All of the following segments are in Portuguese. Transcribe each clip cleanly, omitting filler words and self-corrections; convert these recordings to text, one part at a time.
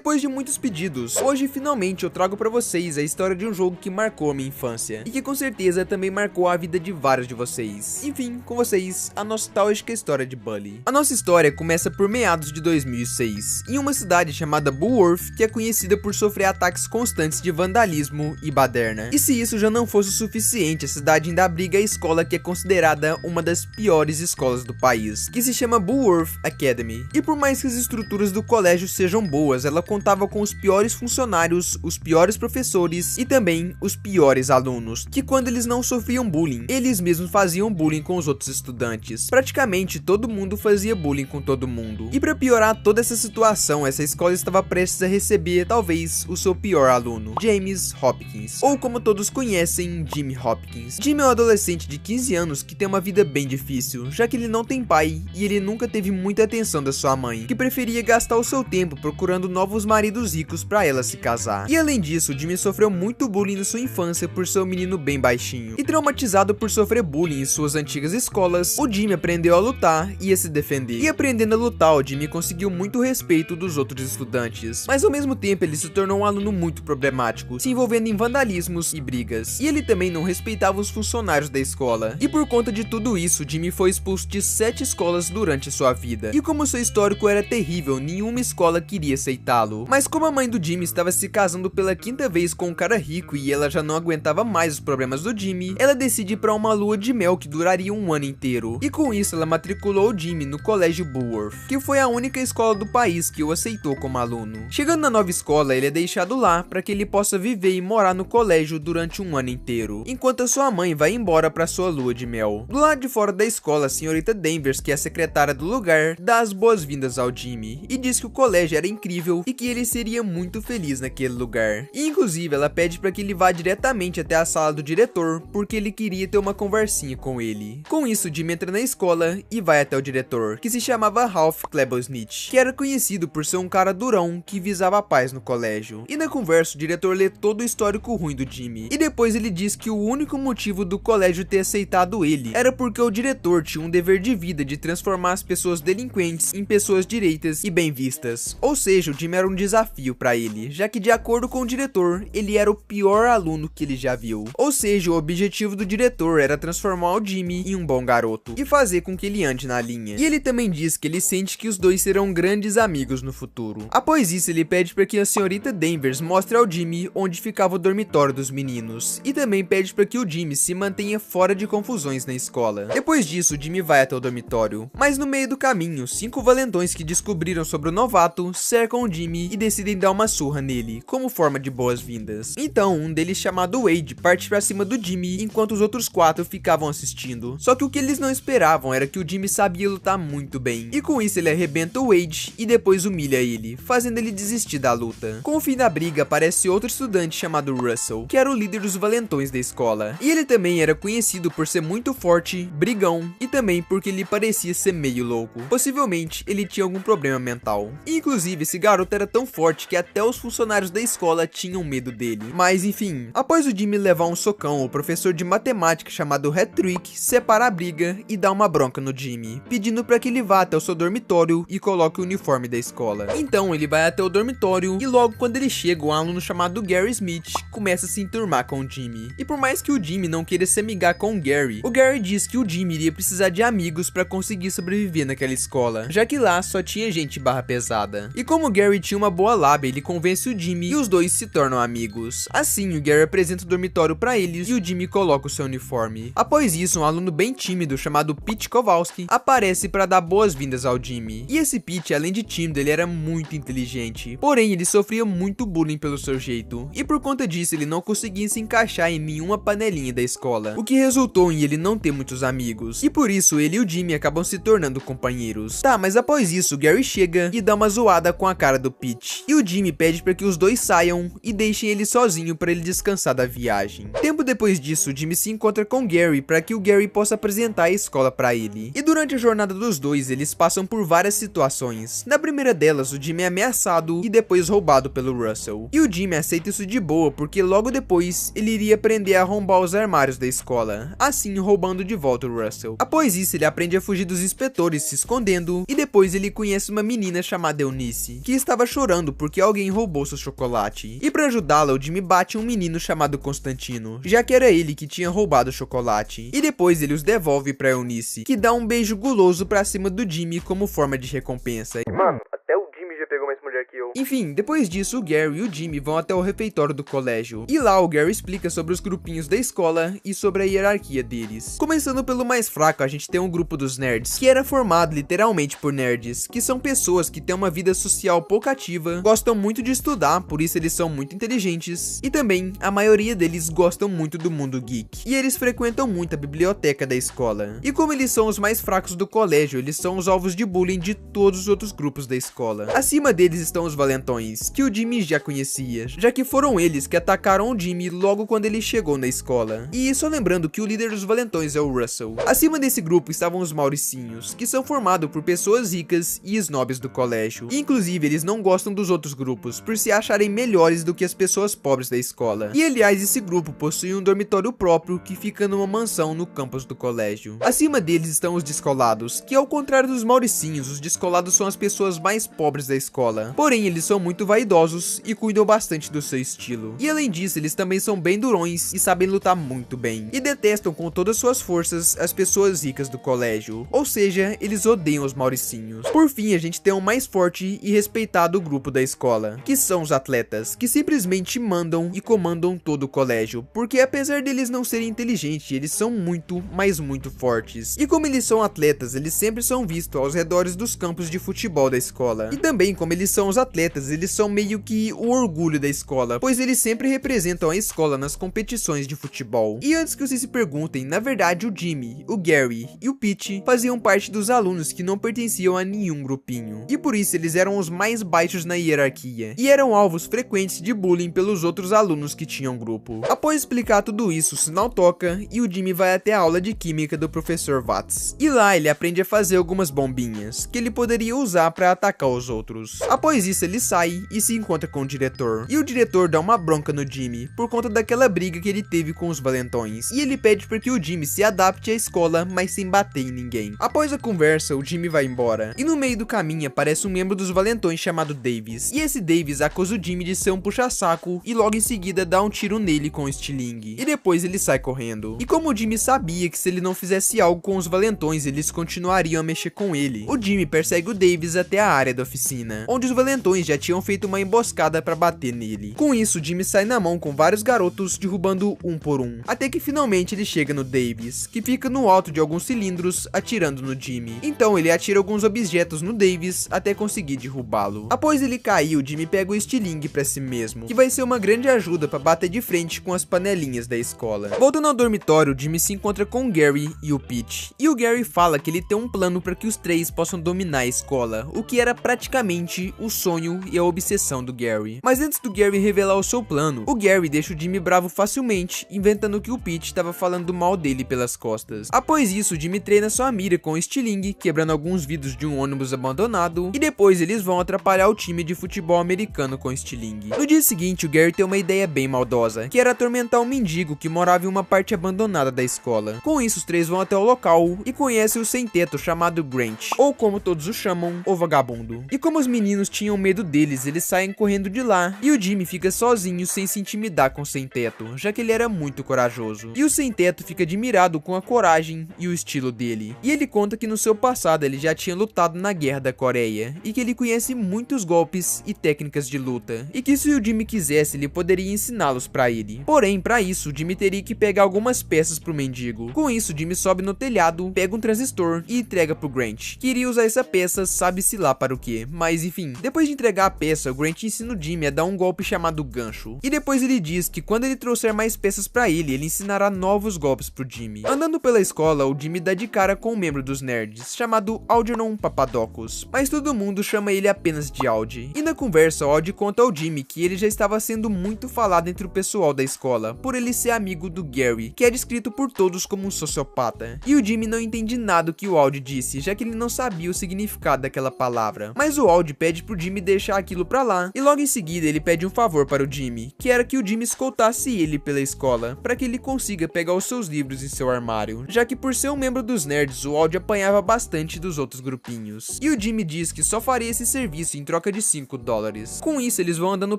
Depois de muitos pedidos, hoje finalmente eu trago pra vocês a história de um jogo que marcou a minha infância e que com certeza também marcou a vida de vários de vocês. Enfim, com vocês, a nostálgica história de Bully. A nossa história começa por meados de 2006, em uma cidade chamada Bullworth, que é conhecida por sofrer ataques constantes de vandalismo e baderna. E se isso já não fosse o suficiente, a cidade ainda abriga a escola que é considerada uma das piores escolas do país, que se chama Bullworth Academy. E por mais que as estruturas do colégio sejam boas, ela contava com os piores funcionários, os piores professores e também os piores alunos, que quando eles não sofriam bullying, eles mesmos faziam bullying com os outros estudantes. Praticamente todo mundo fazia bullying com todo mundo. E para piorar toda essa situação, essa escola estava prestes a receber talvez o seu pior aluno, James Hopkins, ou como todos conhecem, Jimmy Hopkins. Jimmy é um adolescente de 15 anos que tem uma vida bem difícil, já que ele não tem pai e ele nunca teve muita atenção da sua mãe, que preferia gastar o seu tempo procurando novos maridos ricos para ela se casar. E além disso, Jimmy sofreu muito bullying na sua infância por ser um menino bem baixinho. E traumatizado por sofrer bullying em suas antigas escolas, o Jimmy aprendeu a lutar e a se defender. E aprendendo a lutar, o Jimmy conseguiu muito respeito dos outros estudantes. Mas ao mesmo tempo, ele se tornou um aluno muito problemático, se envolvendo em vandalismos e brigas. E ele também não respeitava os funcionários da escola. E por conta de tudo isso, Jimmy foi expulso de 7 escolas durante sua vida. E como seu histórico era terrível, nenhuma escola queria aceitá-lo. Mas como a mãe do Jimmy estava se casando pela 5ª vez com um cara rico e ela já não aguentava mais os problemas do Jimmy, ela decide ir para uma lua de mel que duraria um ano inteiro. E com isso ela matriculou o Jimmy no colégio Bullworth, que foi a única escola do país que o aceitou como aluno. Chegando na nova escola, ele é deixado lá para que ele possa viver e morar no colégio durante um ano inteiro, enquanto a sua mãe vai embora para sua lua de mel. Do lado de fora da escola, a senhorita Danvers, que é a secretária do lugar, dá as boas-vindas ao Jimmy e diz que o colégio era incrível e que ele seria muito feliz naquele lugar. E inclusive ela pede para que ele vá diretamente até a sala do diretor, porque ele queria ter uma conversinha com ele. Com isso, Jimmy entra na escola e vai até o diretor, que se chamava Ralph Klebosnitch, que era conhecido por ser um cara durão que visava a paz no colégio. E na conversa, o diretor lê todo o histórico ruim do Jimmy, e depois ele diz que o único motivo do colégio ter aceitado ele era porque o diretor tinha um dever de vida de transformar as pessoas delinquentes em pessoas direitas e bem vistas. Ou seja, o Jimmy era um desafio para ele, já que de acordo com o diretor, ele era o pior aluno que ele já viu. Ou seja, o objetivo do diretor era transformar o Jimmy em um bom garoto e fazer com que ele ande na linha. E ele também diz que ele sente que os dois serão grandes amigos no futuro. Após isso, ele pede para que a senhorita Danvers mostre ao Jimmy onde ficava o dormitório dos meninos, e também pede para que o Jimmy se mantenha fora de confusões na escola. Depois disso, o Jimmy vai até o dormitório, mas no meio do caminho, 5 valentões que descobriram sobre o novato cercam o Jimmy e decidem dar uma surra nele, como forma de boas-vindas. Então, um deles, chamado Wade, parte pra cima do Jimmy, enquanto os outros 4 ficavam assistindo. Só que o que eles não esperavam era que o Jimmy sabia lutar muito bem, e com isso ele arrebenta o Wade e depois humilha ele, fazendo ele desistir da luta. Com o fim da briga, aparece outro estudante chamado Russell, que era o líder dos valentões da escola. E ele também era conhecido por ser muito forte, brigão, e também porque ele parecia ser meio louco. Possivelmente, ele tinha algum problema mental. E, inclusive, esse garoto era tão forte que até os funcionários da escola tinham medo dele. Mas enfim, após o Jimmy levar um socão, o professor de matemática chamado Hattrick separa a briga e dá uma bronca no Jimmy, pedindo para que ele vá até o seu dormitório e coloque o uniforme da escola. Então ele vai até o dormitório e logo quando ele chega, um aluno chamado Gary Smith começa a se enturmar com o Jimmy. E por mais que o Jimmy não queira se amigar com o Gary diz que o Jimmy iria precisar de amigos para conseguir sobreviver naquela escola, já que lá só tinha gente barra pesada. E como o Gary tinha uma boa lábia, ele convence o Jimmy e os dois se tornam amigos. Assim, o Gary apresenta o dormitório para eles e o Jimmy coloca o seu uniforme. Após isso, um aluno bem tímido chamado Pete Kowalski aparece para dar boas-vindas ao Jimmy. E esse Pete, além de tímido, ele era muito inteligente, porém ele sofria muito bullying pelo seu jeito, e por conta disso ele não conseguia se encaixar em nenhuma panelinha da escola, o que resultou em ele não ter muitos amigos, e por isso ele e o Jimmy acabam se tornando companheiros. Tá, mas após isso, o Gary chega e dá uma zoada com a cara do Pete, e o Jimmy pede para que os dois saiam e deixem ele sozinho para ele descansar da viagem. Tempo depois disso, o Jimmy se encontra com o Gary para que o Gary possa apresentar a escola para ele, e durante a jornada dos dois, eles passam por várias situações. Na primeira delas, o Jimmy é ameaçado e depois roubado pelo Russell, e o Jimmy aceita isso de boa porque logo depois ele iria aprender a arrombar os armários da escola, assim roubando de volta o Russell. Após isso, ele aprende a fugir dos inspetores se escondendo, e depois ele conhece uma menina chamada Eunice, que estava chorando porque alguém roubou seu chocolate. E para ajudá-la, o Jimmy bate um menino chamado Constantino, já que era ele que tinha roubado o chocolate. E depois ele os devolve pra Eunice, que dá um beijo guloso pra cima do Jimmy como forma de recompensa. Mano, até o Jimmy já pegou mais mulher que eu. Enfim, depois disso, o Gary e o Jimmy vão até o refeitório do colégio. E lá o Gary explica sobre os grupinhos da escola e sobre a hierarquia deles. Começando pelo mais fraco, a gente tem um grupo dos nerds, que era formado literalmente por nerds, que são pessoas que têm uma vida social pouco ativa, gostam muito de estudar, por isso eles são muito inteligentes, e também a maioria deles gostam muito do mundo geek. E eles frequentam muito a biblioteca da escola. E como eles são os mais fracos do colégio, eles são os alvos de bullying de todos os outros grupos da escola. Acima deles estão os valentões, que o Jimmy já conhecia, já que foram eles que atacaram o Jimmy logo quando ele chegou na escola. E só lembrando que o líder dos valentões é o Russell. Acima desse grupo estavam os mauricinhos, que são formados por pessoas ricas e snobs do colégio. E, inclusive, eles não gostam dos outros grupos, por se acharem melhores do que as pessoas pobres da escola. E aliás, esse grupo possui um dormitório próprio que fica numa mansão no campus do colégio. Acima deles estão os descolados, que ao contrário dos mauricinhos, os descolados são as pessoas mais pobres da escola. Porém, eles são muito vaidosos e cuidam bastante do seu estilo. E além disso, eles também são bem durões e sabem lutar muito bem. E detestam com todas suas forças as pessoas ricas do colégio. Ou seja, eles odeiam os mauricinhos. Por fim, a gente tem o mais forte e respeitado grupo da escola, que são os atletas, que simplesmente mandam e comandam todo o colégio. Porque apesar deles não serem inteligentes, eles são muito, mas muito fortes. E como eles são atletas, eles sempre são vistos aos redores dos campos de futebol da escola. E também, como eles são os atletas, eles são meio que o orgulho da escola, pois eles sempre representam a escola nas competições de futebol. E antes que vocês se perguntem, na verdade o Jimmy, o Gary e o Pete faziam parte dos alunos que não pertenciam a nenhum grupinho. E por isso eles eram os mais baixos na hierarquia, e eram alvos frequentes de bullying pelos outros alunos que tinham grupo. Após explicar tudo isso, o sinal toca e o Jimmy vai até a aula de química do professor Watts. E lá ele aprende a fazer algumas bombinhas, que ele poderia usar para atacar os outros. Após isso ele sai e se encontra com o diretor. E o diretor dá uma bronca no Jimmy, por conta daquela briga que ele teve com os valentões. E ele pede para que o Jimmy se adapte à escola, mas sem bater em ninguém. Após a conversa, o Jimmy vai embora. E no meio do caminho aparece um membro dos valentões chamado Davis. E esse Davis acusa o Jimmy de ser um puxa-saco e logo em seguida dá um tiro nele com o estilingue. E depois ele sai correndo. E como o Jimmy sabia que se ele não fizesse algo com os valentões, eles continuariam a mexer com ele, o Jimmy persegue o Davis até a área da oficina, onde os valentões já tinham feito uma emboscada para bater nele. Com isso, o Jimmy sai na mão com vários garotos, derrubando um por um, até que finalmente ele chega no Davis, que fica no alto de alguns cilindros, atirando no Jimmy. Então ele atira alguns objetos no Davis até conseguir derrubá-lo. Após ele cair, o Jimmy pega o estilingue para si mesmo, que vai ser uma grande ajuda para bater de frente com as panelinhas da escola. Voltando ao dormitório, o Jimmy se encontra com o Gary e o Pete, e o Gary fala que ele tem um plano para que os três possam dominar a escola, o que era praticamente o sonho e a obsessão do Gary. Mas antes do Gary revelar o seu plano, o Gary deixa o Jimmy bravo facilmente, inventando que o Pete estava falando mal dele pelas costas. Após isso, o Jimmy treina sua mira com o estilingue, quebrando alguns vidros de um ônibus abandonado, e depois eles vão atrapalhar o time de futebol americano com o estilingue. No dia seguinte, o Gary tem uma ideia bem maldosa, que era atormentar um mendigo que morava em uma parte abandonada da escola. Com isso, os três vão até o local e conhecem o sem-teto chamado Grant, ou como todos o chamam, o vagabundo. E como os meninos tinham medo deles, eles saem correndo de lá, e o Jimmy fica sozinho sem se intimidar com o sem-teto, já que ele era muito corajoso. E o sem-teto fica admirado com a coragem e o estilo dele. E ele conta que no seu passado ele já tinha lutado na Guerra da Coreia, e que ele conhece muitos golpes e técnicas de luta, e que se o Jimmy quisesse, ele poderia ensiná-los pra ele. Porém, pra isso, o Jimmy teria que pegar algumas peças pro mendigo. Com isso, o Jimmy sobe no telhado, pega um transistor e entrega pro Grant, que iria usar essa peça sabe-se lá para o que. Mas enfim, depois de entregar a peça, o Grant ensina o Jimmy a dar um golpe chamado gancho. E depois ele diz que quando ele trouxer mais peças pra ele ensinará novos golpes pro Jimmy. Andando pela escola, o Jimmy dá de cara com um membro dos nerds, chamado Algernon Papadopoulos, mas todo mundo chama ele apenas de Aldi. E na conversa, o Aldi conta ao Jimmy que ele já estava sendo muito falado entre o pessoal da escola, por ele ser amigo do Gary, que é descrito por todos como um sociopata. E o Jimmy não entende nada do que o Aldi disse, já que ele não sabia o significado daquela palavra. Mas o Aldi pede pro Jimmy deixa aquilo pra lá, e logo em seguida ele pede um favor para o Jimmy, que era que o Jimmy escoltasse ele pela escola, para que ele consiga pegar os seus livros em seu armário, já que por ser um membro dos nerds, o Aldi apanhava bastante dos outros grupinhos. E o Jimmy diz que só faria esse serviço em troca de $5. Com isso, eles vão andando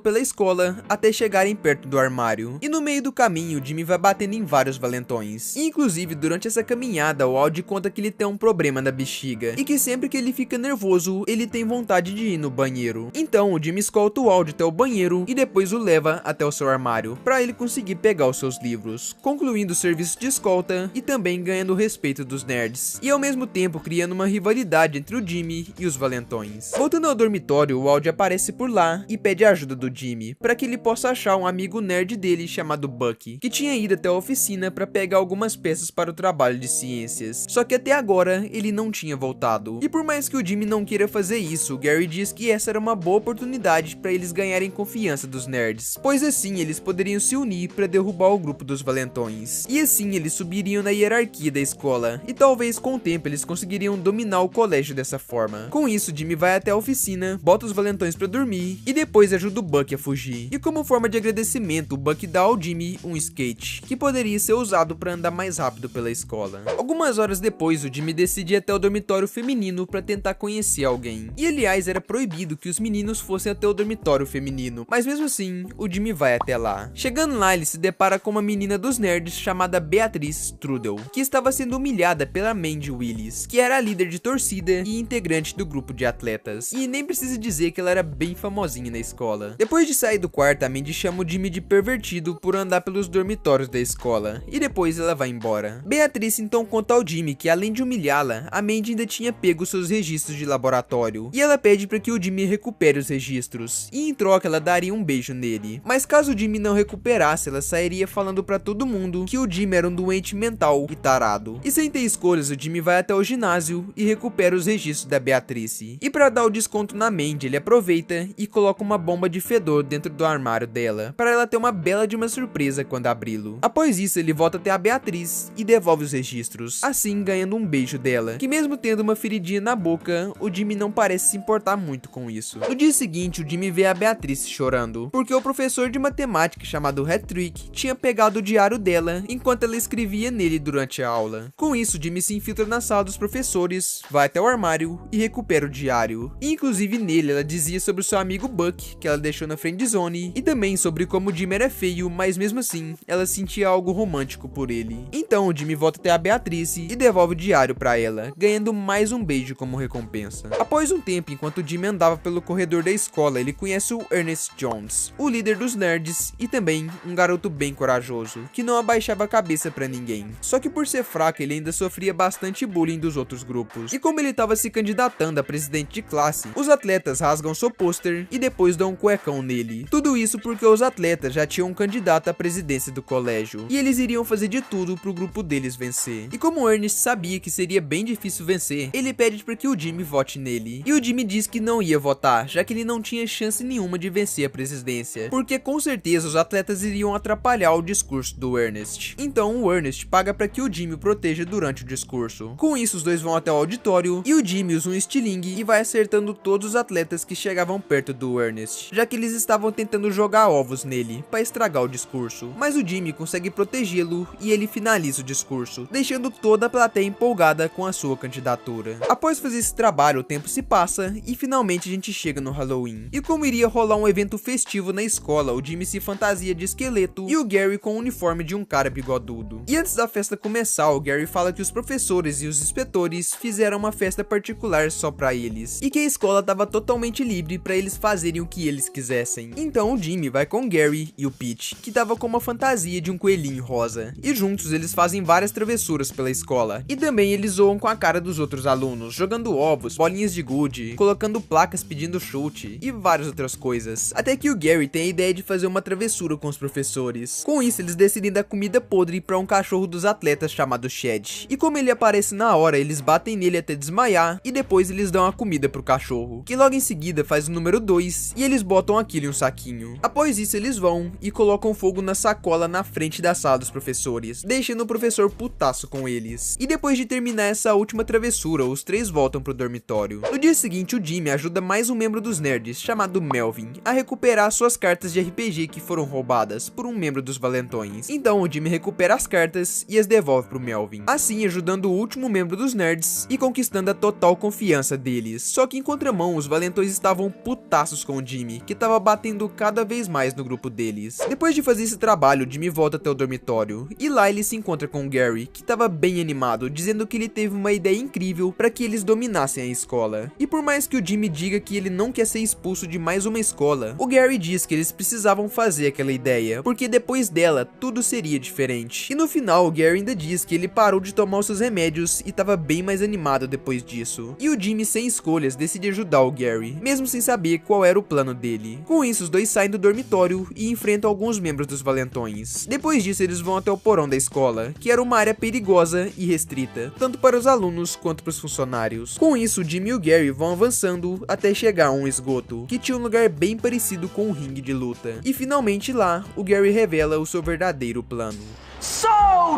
pela escola até chegarem perto do armário, e no meio do caminho, o Jimmy vai batendo em vários valentões. E, inclusive, durante essa caminhada, o Aldi conta que ele tem um problema na bexiga, e que sempre que ele fica nervoso, ele tem vontade de ir no banheiro. Então, o Jimmy escolta o Aldi até o banheiro e depois o leva até o seu armário, para ele conseguir pegar os seus livros, concluindo o serviço de escolta e também ganhando o respeito dos nerds, e ao mesmo tempo criando uma rivalidade entre o Jimmy e os valentões. Voltando ao dormitório, o Aldi aparece por lá e pede a ajuda do Jimmy, para que ele possa achar um amigo nerd dele chamado Bucky, que tinha ido até a oficina para pegar algumas peças para o trabalho de ciências, só que até agora ele não tinha voltado. E por mais que o Jimmy não queira fazer isso, Gary diz que essa era uma boa oportunidade para eles ganharem confiança dos nerds, pois assim eles poderiam se unir para derrubar o grupo dos valentões, e assim eles subiriam na hierarquia da escola, e talvez com o tempo eles conseguiriam dominar o colégio dessa forma. Com isso, Jimmy vai até a oficina, bota os valentões para dormir e depois ajuda o Bucky a fugir. E como forma de agradecimento, o Bucky dá ao Jimmy um skate, que poderia ser usado para andar mais rápido pela escola. Algumas horas depois, o Jimmy decide ir até o dormitório feminino para tentar conhecer alguém. E aliás, era proibido que os meninos fossem até o dormitório feminino, mas mesmo assim, o Jimmy vai até lá. Chegando lá, ele se depara com uma menina dos nerds chamada Beatriz Trudel, que estava sendo humilhada pela Mandy Willis, que era a líder de torcida e integrante do grupo de atletas. E nem precisa dizer que ela era bem famosinha na escola. Depois de sair do quarto, a Mandy chama o Jimmy de pervertido por andar pelos dormitórios da escola, e depois ela vai embora. Beatriz então conta ao Jimmy que além de humilhá-la, a Mandy ainda tinha pego seus registros de laboratório, e ela pede para que o Jimmy recupere os registros, e em troca ela daria um beijo nele. Mas caso o Jimmy não recuperasse, ela sairia falando para todo mundo que o Jimmy era um doente mental e tarado. E sem ter escolhas, o Jimmy vai até o ginásio e recupera os registros da Beatriz. E para dar o desconto na Mandy, ele aproveita e coloca uma bomba de fedor dentro do armário dela, para ela ter uma bela de uma surpresa quando abri-lo. Após isso, ele volta até a Beatriz e devolve os registros, assim ganhando um beijo dela, que mesmo tendo uma feridinha na boca, o Jimmy não parece se importar muito com isso. No dia seguinte, o Jimmy vê a Beatriz chorando, porque o professor de matemática chamado Hattrick tinha pegado o diário dela enquanto ela escrevia nele durante a aula. Com isso, Jimmy se infiltra na sala dos professores, vai até o armário e recupera o diário. E, inclusive nele ela dizia sobre o seu amigo Buck, que ela deixou na friendzone, e também sobre como o Jimmy era feio, mas mesmo assim, ela sentia algo romântico por ele. Então o Jimmy volta até a Beatriz e devolve o diário pra ela, ganhando mais um beijo como recompensa. Após um tempo, enquanto o Jimmy andava pelo corredor da escola, ele conhece o Ernest Jones, o líder dos nerds, e também um garoto bem corajoso, que não abaixava a cabeça pra ninguém. Só que por ser fraco, ele ainda sofria bastante bullying dos outros grupos. E como ele estava se candidatando a presidente de classe, os atletas rasgam seu pôster e depois dão um cuecão nele. Tudo isso porque os atletas já tinham um candidato à presidência do colégio, e eles iriam fazer de tudo pro grupo deles vencer. E como o Ernest sabia que seria bem difícil vencer, ele pede para que o Jimmy vote nele. E o Jimmy diz que não ia votar, já que ele não tinha chance nenhuma de vencer a presidência, porque com certeza os atletas iriam atrapalhar o discurso do Ernest. Então o Ernest paga para que o Jimmy o proteja durante o discurso. Com isso, os dois vão até o auditório e o Jimmy usa um estilingue e vai acertando todos os atletas que chegavam perto do Ernest, já que eles estavam tentando jogar ovos nele para estragar o discurso. Mas o Jimmy consegue protegê-lo e ele finaliza o discurso, deixando toda a plateia empolgada com a sua candidatura. Após fazer esse trabalho, o tempo se passa e finalmente a gente chega no Halloween. E como iria rolar um evento festivo na escola, o Jimmy se fantasia de esqueleto e o Gary com o uniforme de um cara bigodudo. E antes da festa começar, o Gary fala que os professores e os inspetores fizeram uma festa particular só pra eles, e que a escola estava totalmente livre pra eles fazerem o que eles quisessem. Então o Jimmy vai com o Gary e o Pete, que tava com uma fantasia de um coelhinho rosa, e juntos eles fazem várias travessuras pela escola, e também eles zoam com a cara dos outros alunos, jogando ovos, bolinhas de gude, colocando placas pedindo chute, e várias outras coisas. Até que o Gary tem a ideia de fazer uma travessura com os professores. Com isso, eles decidem dar comida podre pra um cachorro dos atletas chamado Shed, e como ele aparece na hora, eles batem nele até desmaiar, e depois eles dão a comida pro cachorro, que logo em seguida faz o número 2, e eles botam aquilo em um saquinho. Após isso, eles vão e colocam fogo na sacola na frente da sala dos professores, deixando o professor putaço com eles. E depois de terminar essa última travessura, os três voltam pro dormitório. No dia seguinte, o Jimmy ajuda mais um membro dos nerds, chamado Melvin, a recuperar suas cartas de RPG que foram roubadas por um membro dos valentões. Então o Jimmy recupera as cartas e as devolve pro Melvin, assim ajudando o último membro dos nerds e conquistando a total confiança deles. Só que em contramão, os valentões estavam putaços com o Jimmy, que tava batendo cada vez mais no grupo deles. Depois de fazer esse trabalho, o Jimmy volta até o dormitório, e lá ele se encontra com o Gary, que tava bem animado, dizendo que ele teve uma ideia incrível para que eles dominassem a escola. E por mais que o Jimmy diga que ele não quer ser expulso de mais uma escola, o Gary diz que eles precisavam fazer aquela ideia, porque depois dela, tudo seria diferente. E no final, o Gary ainda diz que ele parou de tomar os seus remédios e tava bem mais animado depois disso. E o Jimmy, sem escolhas, decide ajudar o Gary, mesmo sem saber qual era o plano dele. Com isso, os dois saem do dormitório e enfrentam alguns membros dos valentões. Depois disso, eles vão até o porão da escola, que era uma área perigosa e restrita, tanto para os alunos quanto para os funcionários. Com isso, o Jimmy e o Gary vão avançando até chegar a um esgoto, que tinha um lugar bem parecido com um ringue de luta. E finalmente lá, o Gary revela o seu verdadeiro plano. So,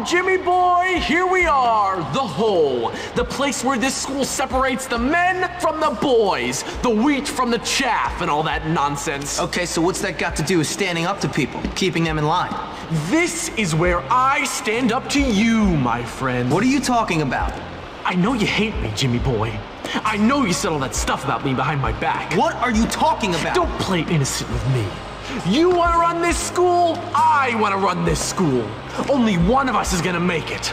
Jimmy boy, here we are, the hole, the place where this school separates the men from the boys, the wheat from the chaff, and all that nonsense. Okay, so what's that got to do with standing up to people, keeping them in line? This is where I stand up to you, my friend. What are you talking about? I know you hate me, Jimmy boy. I know you said all that stuff about me behind my back. What are you talking about? Don't play innocent with me. You want to run this school? I want to run this school. Only one of us is gonna make it.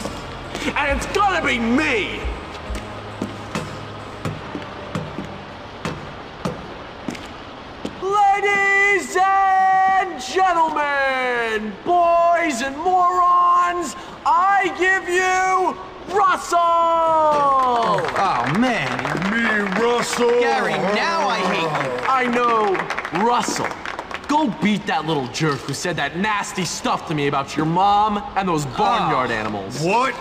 And it's gonna be me! Ladies and gentlemen, boys and morons, I give you Russell! Oh, man. Me, Russell. Gary, now I hate you. I know, Russell. Go beat that little jerk who said that nasty stuff to me about your mom and those barnyard animals. What?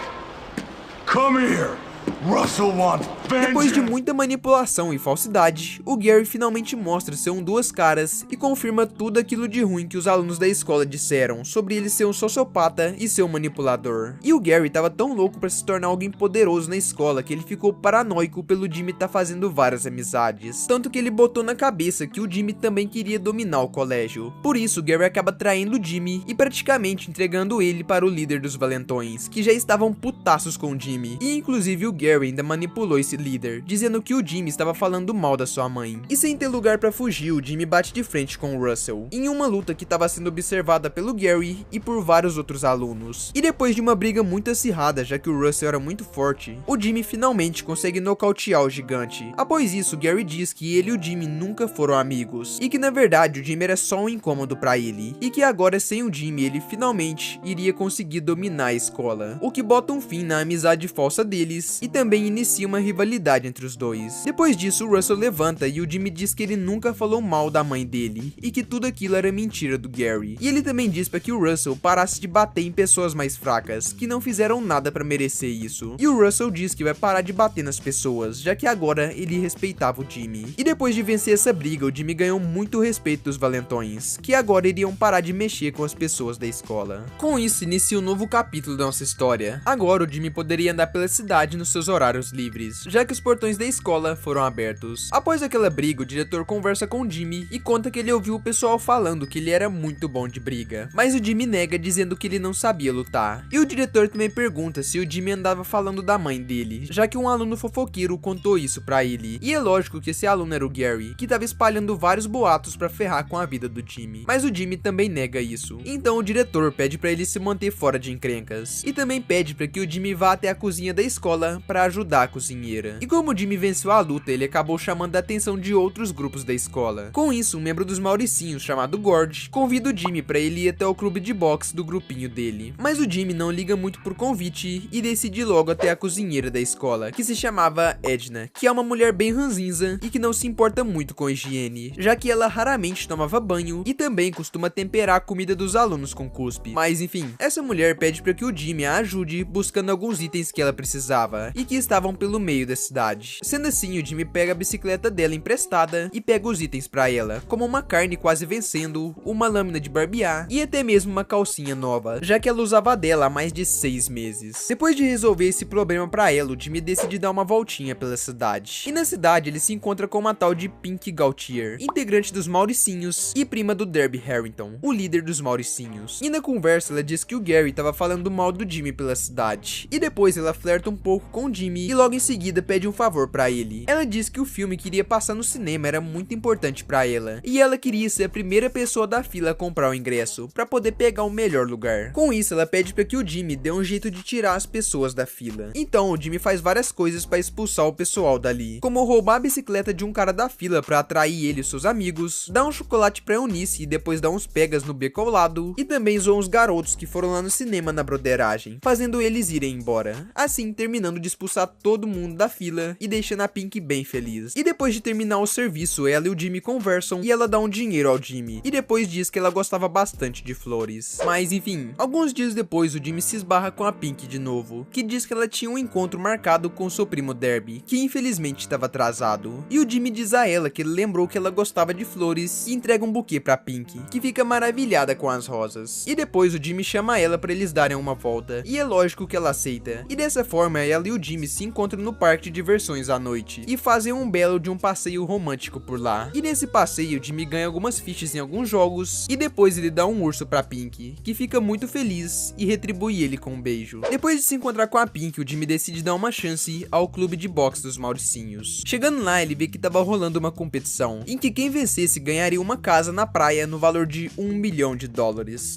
Come here. Russell wants Depois de vengeance. muita manipulação e falsidade, o Gary finalmente mostra ser um duas caras e confirma tudo aquilo de ruim que os alunos da escola disseram sobre ele ser um sociopata e ser um manipulador. E o Gary tava tão louco pra se tornar alguém poderoso na escola que ele ficou paranoico pelo Jimmy tá fazendo várias amizades, tanto que ele botou na cabeça que o Jimmy também queria dominar o colégio. Por isso, o Gary acaba traindo o Jimmy e praticamente entregando ele para o líder dos valentões, que já estavam putaços com o Jimmy, e inclusive o Gary ainda manipulou esse líder, dizendo que o Jimmy estava falando mal da sua mãe. E sem ter lugar pra fugir, o Jimmy bate de frente com o Russell, em uma luta que estava sendo observada pelo Gary e por vários outros alunos. E depois de uma briga muito acirrada, já que o Russell era muito forte, o Jimmy finalmente consegue nocautear o gigante. Após isso, Gary diz que ele e o Jimmy nunca foram amigos, e que na verdade o Jimmy era só um incômodo pra ele, e que agora sem o Jimmy ele finalmente iria conseguir dominar a escola, o que bota um fim na amizade falsa deles e também inicia uma rivalidade entre os dois. Depois disso, o Russell levanta e o Jimmy diz que ele nunca falou mal da mãe dele e que tudo aquilo era mentira do Gary. E ele também diz para que o Russell parasse de bater em pessoas mais fracas, que não fizeram nada para merecer isso. E o Russell diz que vai parar de bater nas pessoas, já que agora ele respeitava o Jimmy. E depois de vencer essa briga, o Jimmy ganhou muito respeito dos valentões, que agora iriam parar de mexer com as pessoas da escola. Com isso, inicia um novo capítulo da nossa história. Agora o Jimmy poderia andar pela cidade nos seus horários livres, já que os portões da escola foram abertos. Após aquela briga, o diretor conversa com o Jimmy e conta que ele ouviu o pessoal falando que ele era muito bom de briga, mas o Jimmy nega, dizendo que ele não sabia lutar. E o diretor também pergunta se o Jimmy andava falando da mãe dele, já que um aluno fofoqueiro contou isso pra ele. E é lógico que esse aluno era o Gary, que tava espalhando vários boatos pra ferrar com a vida do Jimmy, mas o Jimmy também nega isso. Então o diretor pede pra ele se manter fora de encrencas, e também pede pra que o Jimmy vá até a cozinha da escola pra ajudar a cozinheira. E como o Jimmy venceu a luta, ele acabou chamando a atenção de outros grupos da escola. Com isso, um membro dos Mauricinhos, chamado Gord, convida o Jimmy pra ele ir até o clube de boxe do grupinho dele. Mas o Jimmy não liga muito por convite e decide ir logo até a cozinheira da escola, que se chamava Edna, que é uma mulher bem ranzinza e que não se importa muito com a higiene, já que ela raramente tomava banho e também costuma temperar a comida dos alunos com cuspe. Mas enfim, essa mulher pede pra que o Jimmy a ajude buscando alguns itens que ela precisava e que estavam pelo meio da cidade. Sendo assim, o Jimmy pega a bicicleta dela emprestada e pega os itens pra ela, como uma carne quase vencendo, uma lâmina de barbear e até mesmo uma calcinha nova, já que ela usava dela há mais de 6 meses. Depois de resolver esse problema pra ela, o Jimmy decide dar uma voltinha pela cidade. E na cidade ele se encontra com uma tal de Pink Gautier, integrante dos Mauricinhos e prima do Derby Harrington, o líder dos Mauricinhos. E na conversa ela diz que o Gary tava falando mal do Jimmy pela cidade. E depois ela flerta um pouco com o Jimmy e logo em seguida pede um favor pra ele. Ela diz que o filme que iria passar no cinema era muito importante pra ela, e ela queria ser a primeira pessoa da fila a comprar o ingresso, pra poder pegar o melhor lugar. Com isso ela pede pra que o Jimmy dê um jeito de tirar as pessoas da fila. Então o Jimmy faz várias coisas pra expulsar o pessoal dali, como roubar a bicicleta de um cara da fila pra atrair ele e seus amigos, dar um chocolate pra Eunice e depois dar uns pegas no beco ao lado, e também zoa uns garotos que foram lá no cinema na broderagem, fazendo eles irem embora, assim terminando de expulsar todo mundo da fila e deixando a Pink bem feliz. E depois de terminar o serviço, ela e o Jimmy conversam e ela dá um dinheiro ao Jimmy, e depois diz que ela gostava bastante de flores. Mas enfim, alguns dias depois o Jimmy se esbarra com a Pink de novo, que diz que ela tinha um encontro marcado com seu primo Derby, que infelizmente estava atrasado, e o Jimmy diz a ela que ele lembrou que ela gostava de flores e entrega um buquê pra Pink, que fica maravilhada com as rosas. E depois o Jimmy chama ela pra eles darem uma volta, e é lógico que ela aceita, e dessa forma ela e o Jimmy se encontram no parque de diversões à noite, e fazem um belo de um passeio romântico por lá. E nesse passeio o Jimmy ganha algumas fichas em alguns jogos, e depois ele dá um urso pra Pink, que fica muito feliz e retribui ele com um beijo. Depois de se encontrar com a Pink, o Jimmy decide dar uma chance ao clube de boxe dos Mauricinhos. Chegando lá, ele vê que tava rolando uma competição, em que quem vencesse ganharia uma casa na praia no valor de $1 milhão.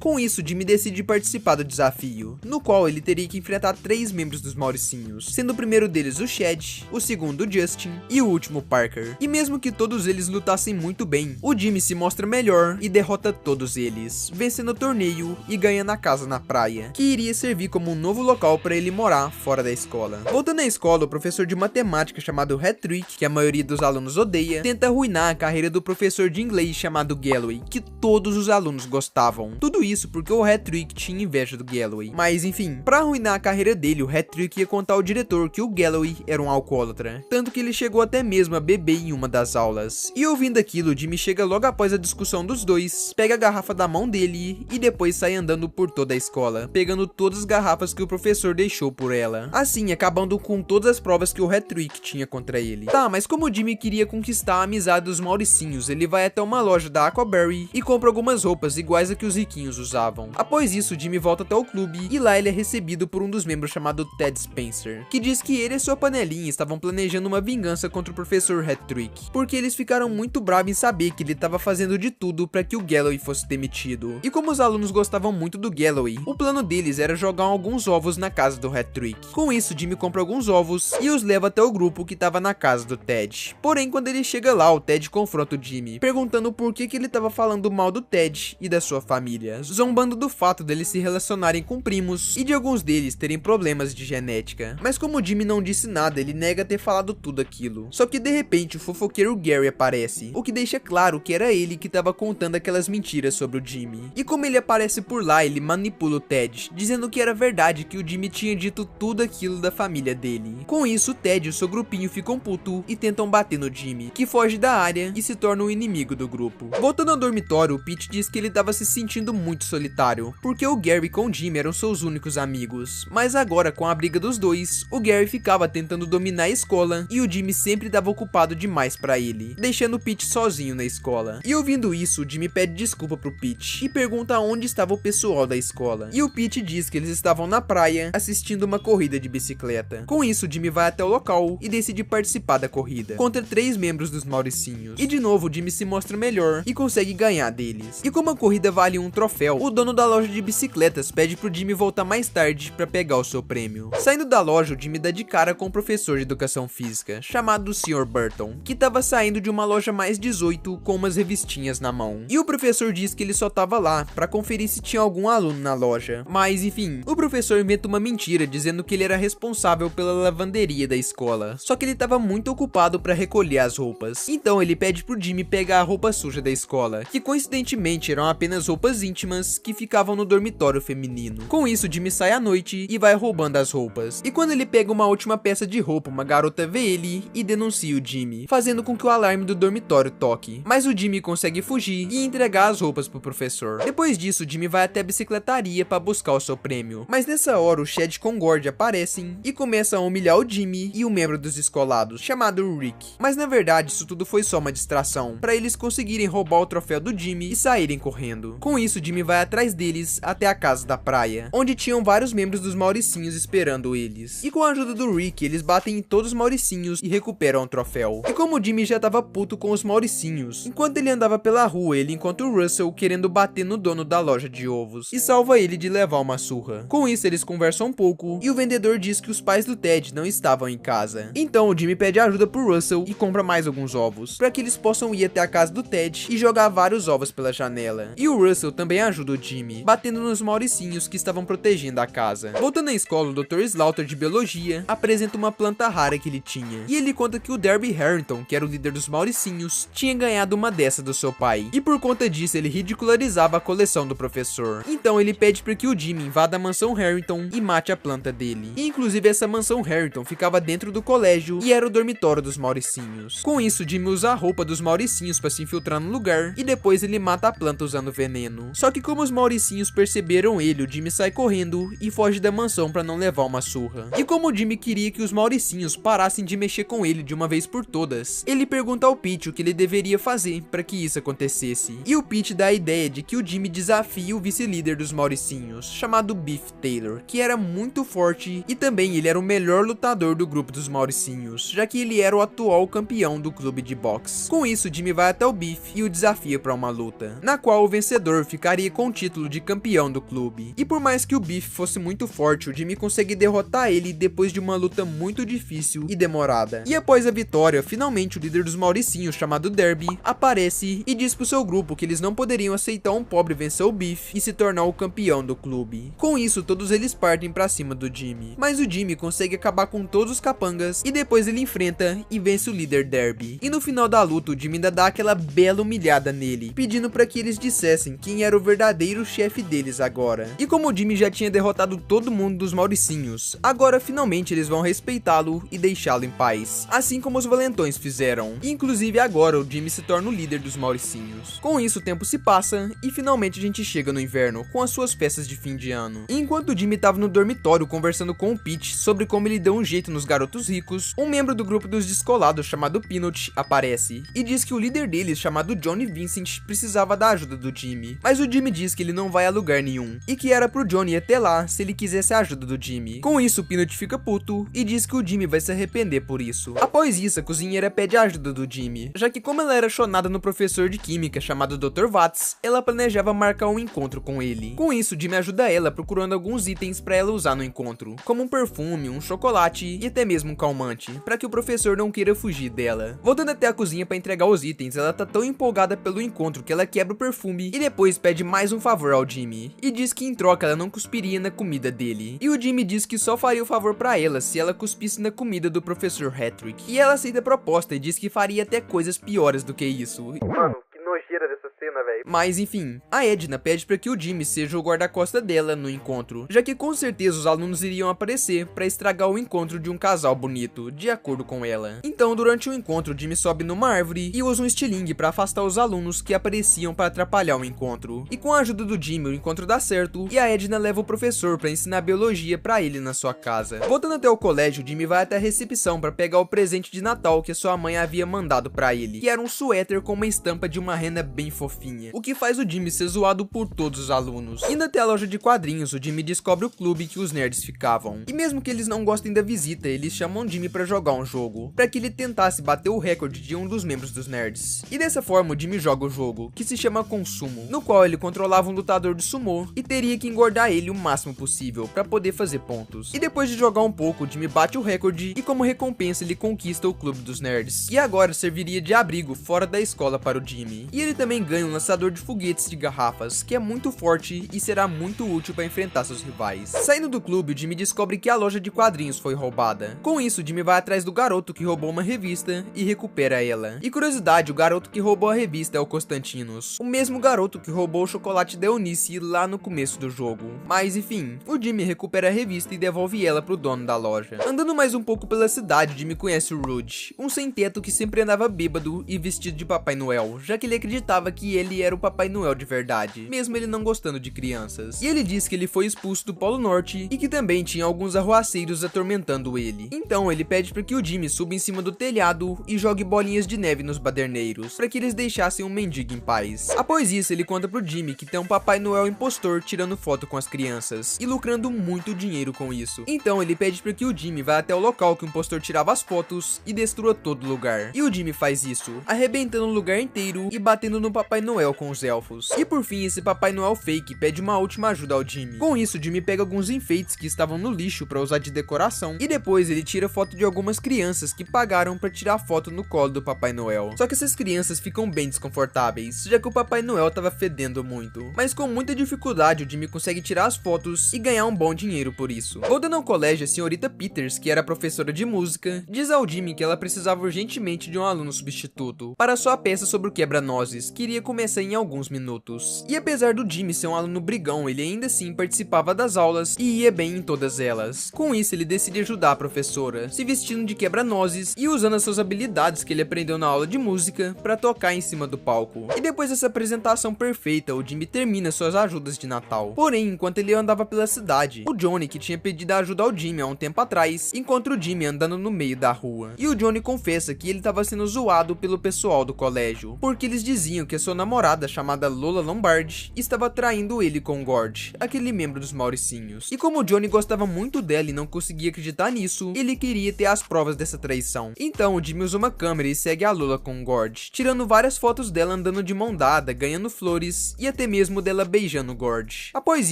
Com isso, Jimmy decide participar do desafio, no qual ele teria que enfrentar 3 membros dos Mauricinhos, sendo o primeiro deles o Chad, o segundo o Justin e o último o Parker. E mesmo que todos eles lutassem muito bem, o Jimmy se mostra melhor e derrota todos eles, vencendo o torneio e ganhando a casa na praia, que iria servir como um novo local para ele morar fora da escola. Voltando à escola, o professor de matemática chamado Hattrick, que a maioria dos alunos odeia, tenta arruinar a carreira do professor de inglês chamado Galloway, que todos os alunos gostavam. Tudo isso porque o Hattrick tinha inveja do Galloway. Mas enfim, para arruinar a carreira dele, o Hattrick ia contar ao diretor que o Galloway era um alcoólatra, tanto que ele chegou até mesmo a beber em uma das aulas. E ouvindo aquilo, Jimmy chega logo após a discussão dos dois, pega a garrafa da mão dele e depois sai andando por toda a escola, pegando todas as garrafas que o professor deixou por ela, assim acabando com todas as provas que o Hattrick tinha contra ele. Tá, mas como o Jimmy queria conquistar a amizade dos Mauricinhos, ele vai até uma loja da Aquaberry e compra algumas roupas iguais a que os riquinhos usavam. Após isso, Jimmy volta até o clube e lá ele é recebido por um dos membros chamado Ted Spencer, que diz que ele e sua panelinha estavam planejando uma vingança contra o professor Hattrick, porque eles ficaram muito bravos em saber que ele estava fazendo de tudo para que o Galloway fosse demitido. E como os alunos gostavam muito do Galloway, o plano deles era jogar alguns ovos na casa do Hattrick. Com isso, Jimmy compra alguns ovos e os leva até o grupo que estava na casa do Ted. Porém, quando ele chega lá, o Ted confronta o Jimmy, perguntando por que ele estava falando mal do Ted e da sua família, zombando do fato deles se relacionarem com primos e de alguns deles terem problemas de genética. Mas como o Jimmy não disse nada, ele nega ter falado tudo aquilo. Só que de repente o fofoqueiro Gary aparece, o que deixa claro que era ele que estava contando aquelas mentiras sobre o Jimmy. E como ele aparece por lá, ele manipula o Ted, dizendo que era verdade que o Jimmy tinha dito tudo aquilo da família dele. Com isso, o Ted e o seu grupinho ficam putos e tentam bater no Jimmy, que foge da área e se torna o inimigo do grupo. Voltando ao dormitório, o Pete diz que ele estava se sentindo muito solitário, porque o Gary com o Jimmy eram seus únicos amigos. Mas agora, com a briga dos dois, o Gary ficava tentando dominar a escola e o Jimmy sempre estava ocupado demais pra ele, deixando o Pete sozinho na escola. E ouvindo isso, o Jimmy pede desculpa pro Pete e pergunta onde estava o pessoal da escola. E o Pete diz que eles estavam na praia assistindo uma corrida de bicicleta. Com isso, o Jimmy vai até o local e decide participar da corrida contra 3 membros dos Mauricinhos. E de novo, o Jimmy se mostra melhor e consegue ganhar deles. E como a corrida vale um troféu, o dono da loja de bicicletas pede pro Jimmy voltar mais tarde para pegar o seu prêmio. Saindo da loja, o Jimmy dá de cara com um professor de educação física chamado Sr. Burton, que estava saindo de uma loja mais 18 com umas revistinhas na mão. E o professor diz que ele só tava lá para conferir se tinha algum aluno na loja. Mas enfim, o professor inventa uma mentira dizendo que ele era responsável pela lavanderia da escola, só que ele estava muito ocupado para recolher as roupas. Então ele pede pro Jimmy pegar a roupa suja da escola, que coincidentemente eram apenas roupas íntimas que ficavam no dormitório feminino. Com isso, Jimmy sai à noite e vai roubando as roupas. E quando ele pega uma última peça de roupa, uma garota vê ele e denuncia o Jimmy, fazendo com que o alarme do dormitório toque. Mas o Jimmy consegue fugir e entregar as roupas pro professor. Depois disso, o Jimmy vai até a bicicletaria para buscar o seu prêmio. Mas nessa hora, o Chad com o Gord aparecem e começam a humilhar o Jimmy e o membro dos descolados, chamado Rick. Mas na verdade, isso tudo foi só uma distração, para eles conseguirem roubar o troféu do Jimmy e saírem correndo. Com isso, o Jimmy vai atrás deles até a casa da praia, onde tinham vários membros dos Mauricinhos esperando eles. E com a ajuda do Rick, eles batem em todos os Mauricinhos e recuperam o troféu. E como o Jimmy já tava puto com os Mauricinhos, enquanto ele andava pela rua, ele encontra o Russell querendo bater no dono da loja de ovos e salva ele de levar uma surra. Com isso, eles conversam um pouco e o vendedor diz que os pais do Ted não estavam em casa. Então o Jimmy pede ajuda pro Russell e compra mais alguns ovos, para que eles possam ir até a casa do Ted e jogar vários ovos pela janela. E o Russell também ajuda o Jimmy, batendo nos Mauricinhos que estavam protegendo a casa. Voltando à escola, o Dr. Slaughter de Biologia apresenta uma planta rara que ele tinha, e ele conta que o Derby Harrington, que era o líder dos Mauricinhos, tinha ganhado uma dessa do seu pai, e por conta disso ele ridicularizava a coleção do professor. Então ele pede para que o Jimmy invada a mansão Harrington e mate a planta dele. E inclusive essa mansão Harrington ficava dentro do colégio e era o dormitório dos Mauricinhos. Com isso, Jimmy usa a roupa dos Mauricinhos para se infiltrar no lugar e depois ele mata a planta usando veneno. Só que como os Mauricinhos perceberam ele, o Jimmy sai correndo e foge da mansão para não levar uma surra. E como o Jimmy queria que os Mauricinhos parassem de mexer com ele de uma vez por todas, ele pergunta ao Pete o que ele deveria fazer para que isso acontecesse. E o Pete dá a ideia de que o Jimmy desafie o vice-líder dos Mauricinhos, chamado Beef Taylor, que era muito forte e também ele era o melhor lutador do grupo dos Mauricinhos, já que ele era o atual campeão do clube de boxe. Com isso, Jimmy vai até o Beef e o desafia para uma luta, na qual o vencedor ficaria com o título de campeão do clube. E por mais que o Beef fosse muito forte, o Jimmy consegue derrotar ele depois de uma luta muito difícil e demorada. E após a vitória, finalmente o líder dos Mauricinhos, chamado Derby, aparece e diz pro seu grupo que eles não poderiam aceitar um pobre vencer o Beef e se tornar o campeão do clube. Com isso, todos eles partem pra cima do Jimmy, mas o Jimmy consegue acabar com todos os capangas e depois ele enfrenta e vence o líder Derby. E no final da luta, o Jimmy ainda dá aquela bela humilhada nele, pedindo para que eles dissessem quem era o verdadeiro chefe deles agora. E como o Jimmy já tinha derrotado todo mundo dos Mauricinhos, agora finalmente eles vão respeitá-lo e deixá-lo em paz, assim como os valentões fizeram. E, inclusive agora o Jimmy se torna o líder dos Mauricinhos. Com isso, o tempo se passa e finalmente a gente chega no inverno com as suas festas de fim de ano. E enquanto o Jimmy tava no dormitório conversando com o Pete sobre como ele deu um jeito nos garotos ricos, um membro do grupo dos descolados chamado Peanut aparece e diz que o líder deles, chamado Johnny Vincent, precisava da ajuda do Jimmy. Mas o Jimmy diz que ele não vai a lugar nenhum e que era pro Johnny ir até lá se ele quisesse a ajuda do Jimmy. Com isso, o Peanut fica puto e diz que o Jimmy vai se arrepender por isso. Após isso, a cozinheira pede a ajuda do Jimmy, já que como ela era chonada no professor de química chamado Dr. Watts, ela planejava marcar um encontro com ele. Com isso, Jimmy ajuda ela procurando alguns itens para ela usar no encontro, como um perfume, um chocolate e até mesmo um calmante, para que o professor não queira fugir dela. Voltando até a cozinha para entregar os itens, ela tá tão empolgada pelo encontro que ela quebra o perfume e depois pede mais um favor ao Jimmy, e diz que em troca ela não cuspiria na comida dele. E o Jimmy diz que só faria o favor para ela se ela cuspisse na comida do professor Hattrick. E ela aceita a proposta e diz que faria até coisas piores do que isso. Mano, que nojeira dessa cena, velho. Mas enfim, a Edna pede para que o Jimmy seja o guarda-costa dela no encontro, já que com certeza os alunos iriam aparecer para estragar o encontro de um casal bonito, de acordo com ela. Então, durante o encontro, Jimmy sobe numa árvore e usa um estilingue para afastar os alunos que apareciam para atrapalhar o encontro. E com a ajuda do Jimmy, o encontro dá certo e a Edna leva o professor para ensinar biologia para ele na sua casa. Voltando até o colégio, Jimmy vai até a recepção para pegar o presente de Natal que sua mãe havia mandado para ele, que era um suéter com uma estampa de uma rena bem fofinha, o que faz o Jimmy ser zoado por todos os alunos. Indo até a loja de quadrinhos, o Jimmy descobre o clube que os nerds ficavam. E mesmo que eles não gostem da visita, eles chamam Jimmy para jogar um jogo, para que ele tentasse bater o recorde de um dos membros dos nerds. E dessa forma, o Jimmy joga o jogo, que se chama Consumo, no qual ele controlava um lutador de sumô e teria que engordar ele o máximo possível para poder fazer pontos. E depois de jogar um pouco, o Jimmy bate o recorde e como recompensa ele conquista o clube dos nerds, que agora serviria de abrigo fora da escola para o Jimmy. E ele também ganha um lançador lançador de foguetes de garrafas, que é muito forte e será muito útil para enfrentar seus rivais. Saindo do clube, o Jimmy descobre que a loja de quadrinhos foi roubada. Com isso, o Jimmy vai atrás do garoto que roubou uma revista e recupera ela. E curiosidade, o garoto que roubou a revista é o Constantinos, o mesmo garoto que roubou o chocolate da Eunice lá no começo do jogo. Mas enfim, o Jimmy recupera a revista e devolve ela pro dono da loja. Andando mais um pouco pela cidade, Jimmy conhece o Rude, um sem-teto que sempre andava bêbado e vestido de Papai Noel, já que ele acreditava que ele era o Papai Noel de verdade, mesmo ele não gostando de crianças. E ele diz que ele foi expulso do Polo Norte e que também tinha alguns arruaceiros atormentando ele. Então ele pede para que o Jimmy suba em cima do telhado e jogue bolinhas de neve nos baderneiros, para que eles deixassem o mendigo em paz. Após isso, ele conta pro Jimmy que tem um Papai Noel impostor tirando foto com as crianças e lucrando muito dinheiro com isso. Então ele pede para que o Jimmy vá até o local que o impostor tirava as fotos e destrua todo o lugar. E o Jimmy faz isso, arrebentando o lugar inteiro e batendo no Papai Noel com os elfos. E por fim, esse Papai Noel fake pede uma última ajuda ao Jimmy. Com isso, o Jimmy pega alguns enfeites que estavam no lixo para usar de decoração e depois ele tira foto de algumas crianças que pagaram para tirar foto no colo do Papai Noel. Só que essas crianças ficam bem desconfortáveis, já que o Papai Noel tava fedendo muito. Mas com muita dificuldade, o Jimmy consegue tirar as fotos e ganhar um bom dinheiro por isso. Voltando ao colégio, a senhorita Peters, que era professora de música, diz ao Jimmy que ela precisava urgentemente de um aluno substituto para sua peça sobre o quebra-nozes, que iria começar em alguns minutos. E apesar do Jimmy ser um aluno brigão, ele ainda assim participava das aulas e ia bem em todas elas. Com isso, ele decide ajudar a professora, se vestindo de quebra-nozes e usando as suas habilidades que ele aprendeu na aula de música para tocar em cima do palco. E depois dessa apresentação perfeita, o Jimmy termina suas ajudas de Natal. Porém, enquanto ele andava pela cidade, o Johnny, que tinha pedido ajuda ao Jimmy há um tempo atrás, encontra o Jimmy andando no meio da rua. E o Johnny confessa que ele estava sendo zoado pelo pessoal do colégio, porque eles diziam que a sua namorada, chamada Lola Lombardi, estava traindo ele com o Gord, aquele membro dos Mauricinhos. E como o Johnny gostava muito dela e não conseguia acreditar nisso, ele queria ter as provas dessa traição. Então o Jimmy usa uma câmera e segue a Lola com o Gord, tirando várias fotos dela andando de mão dada, ganhando flores e até mesmo dela beijando o Gord. Após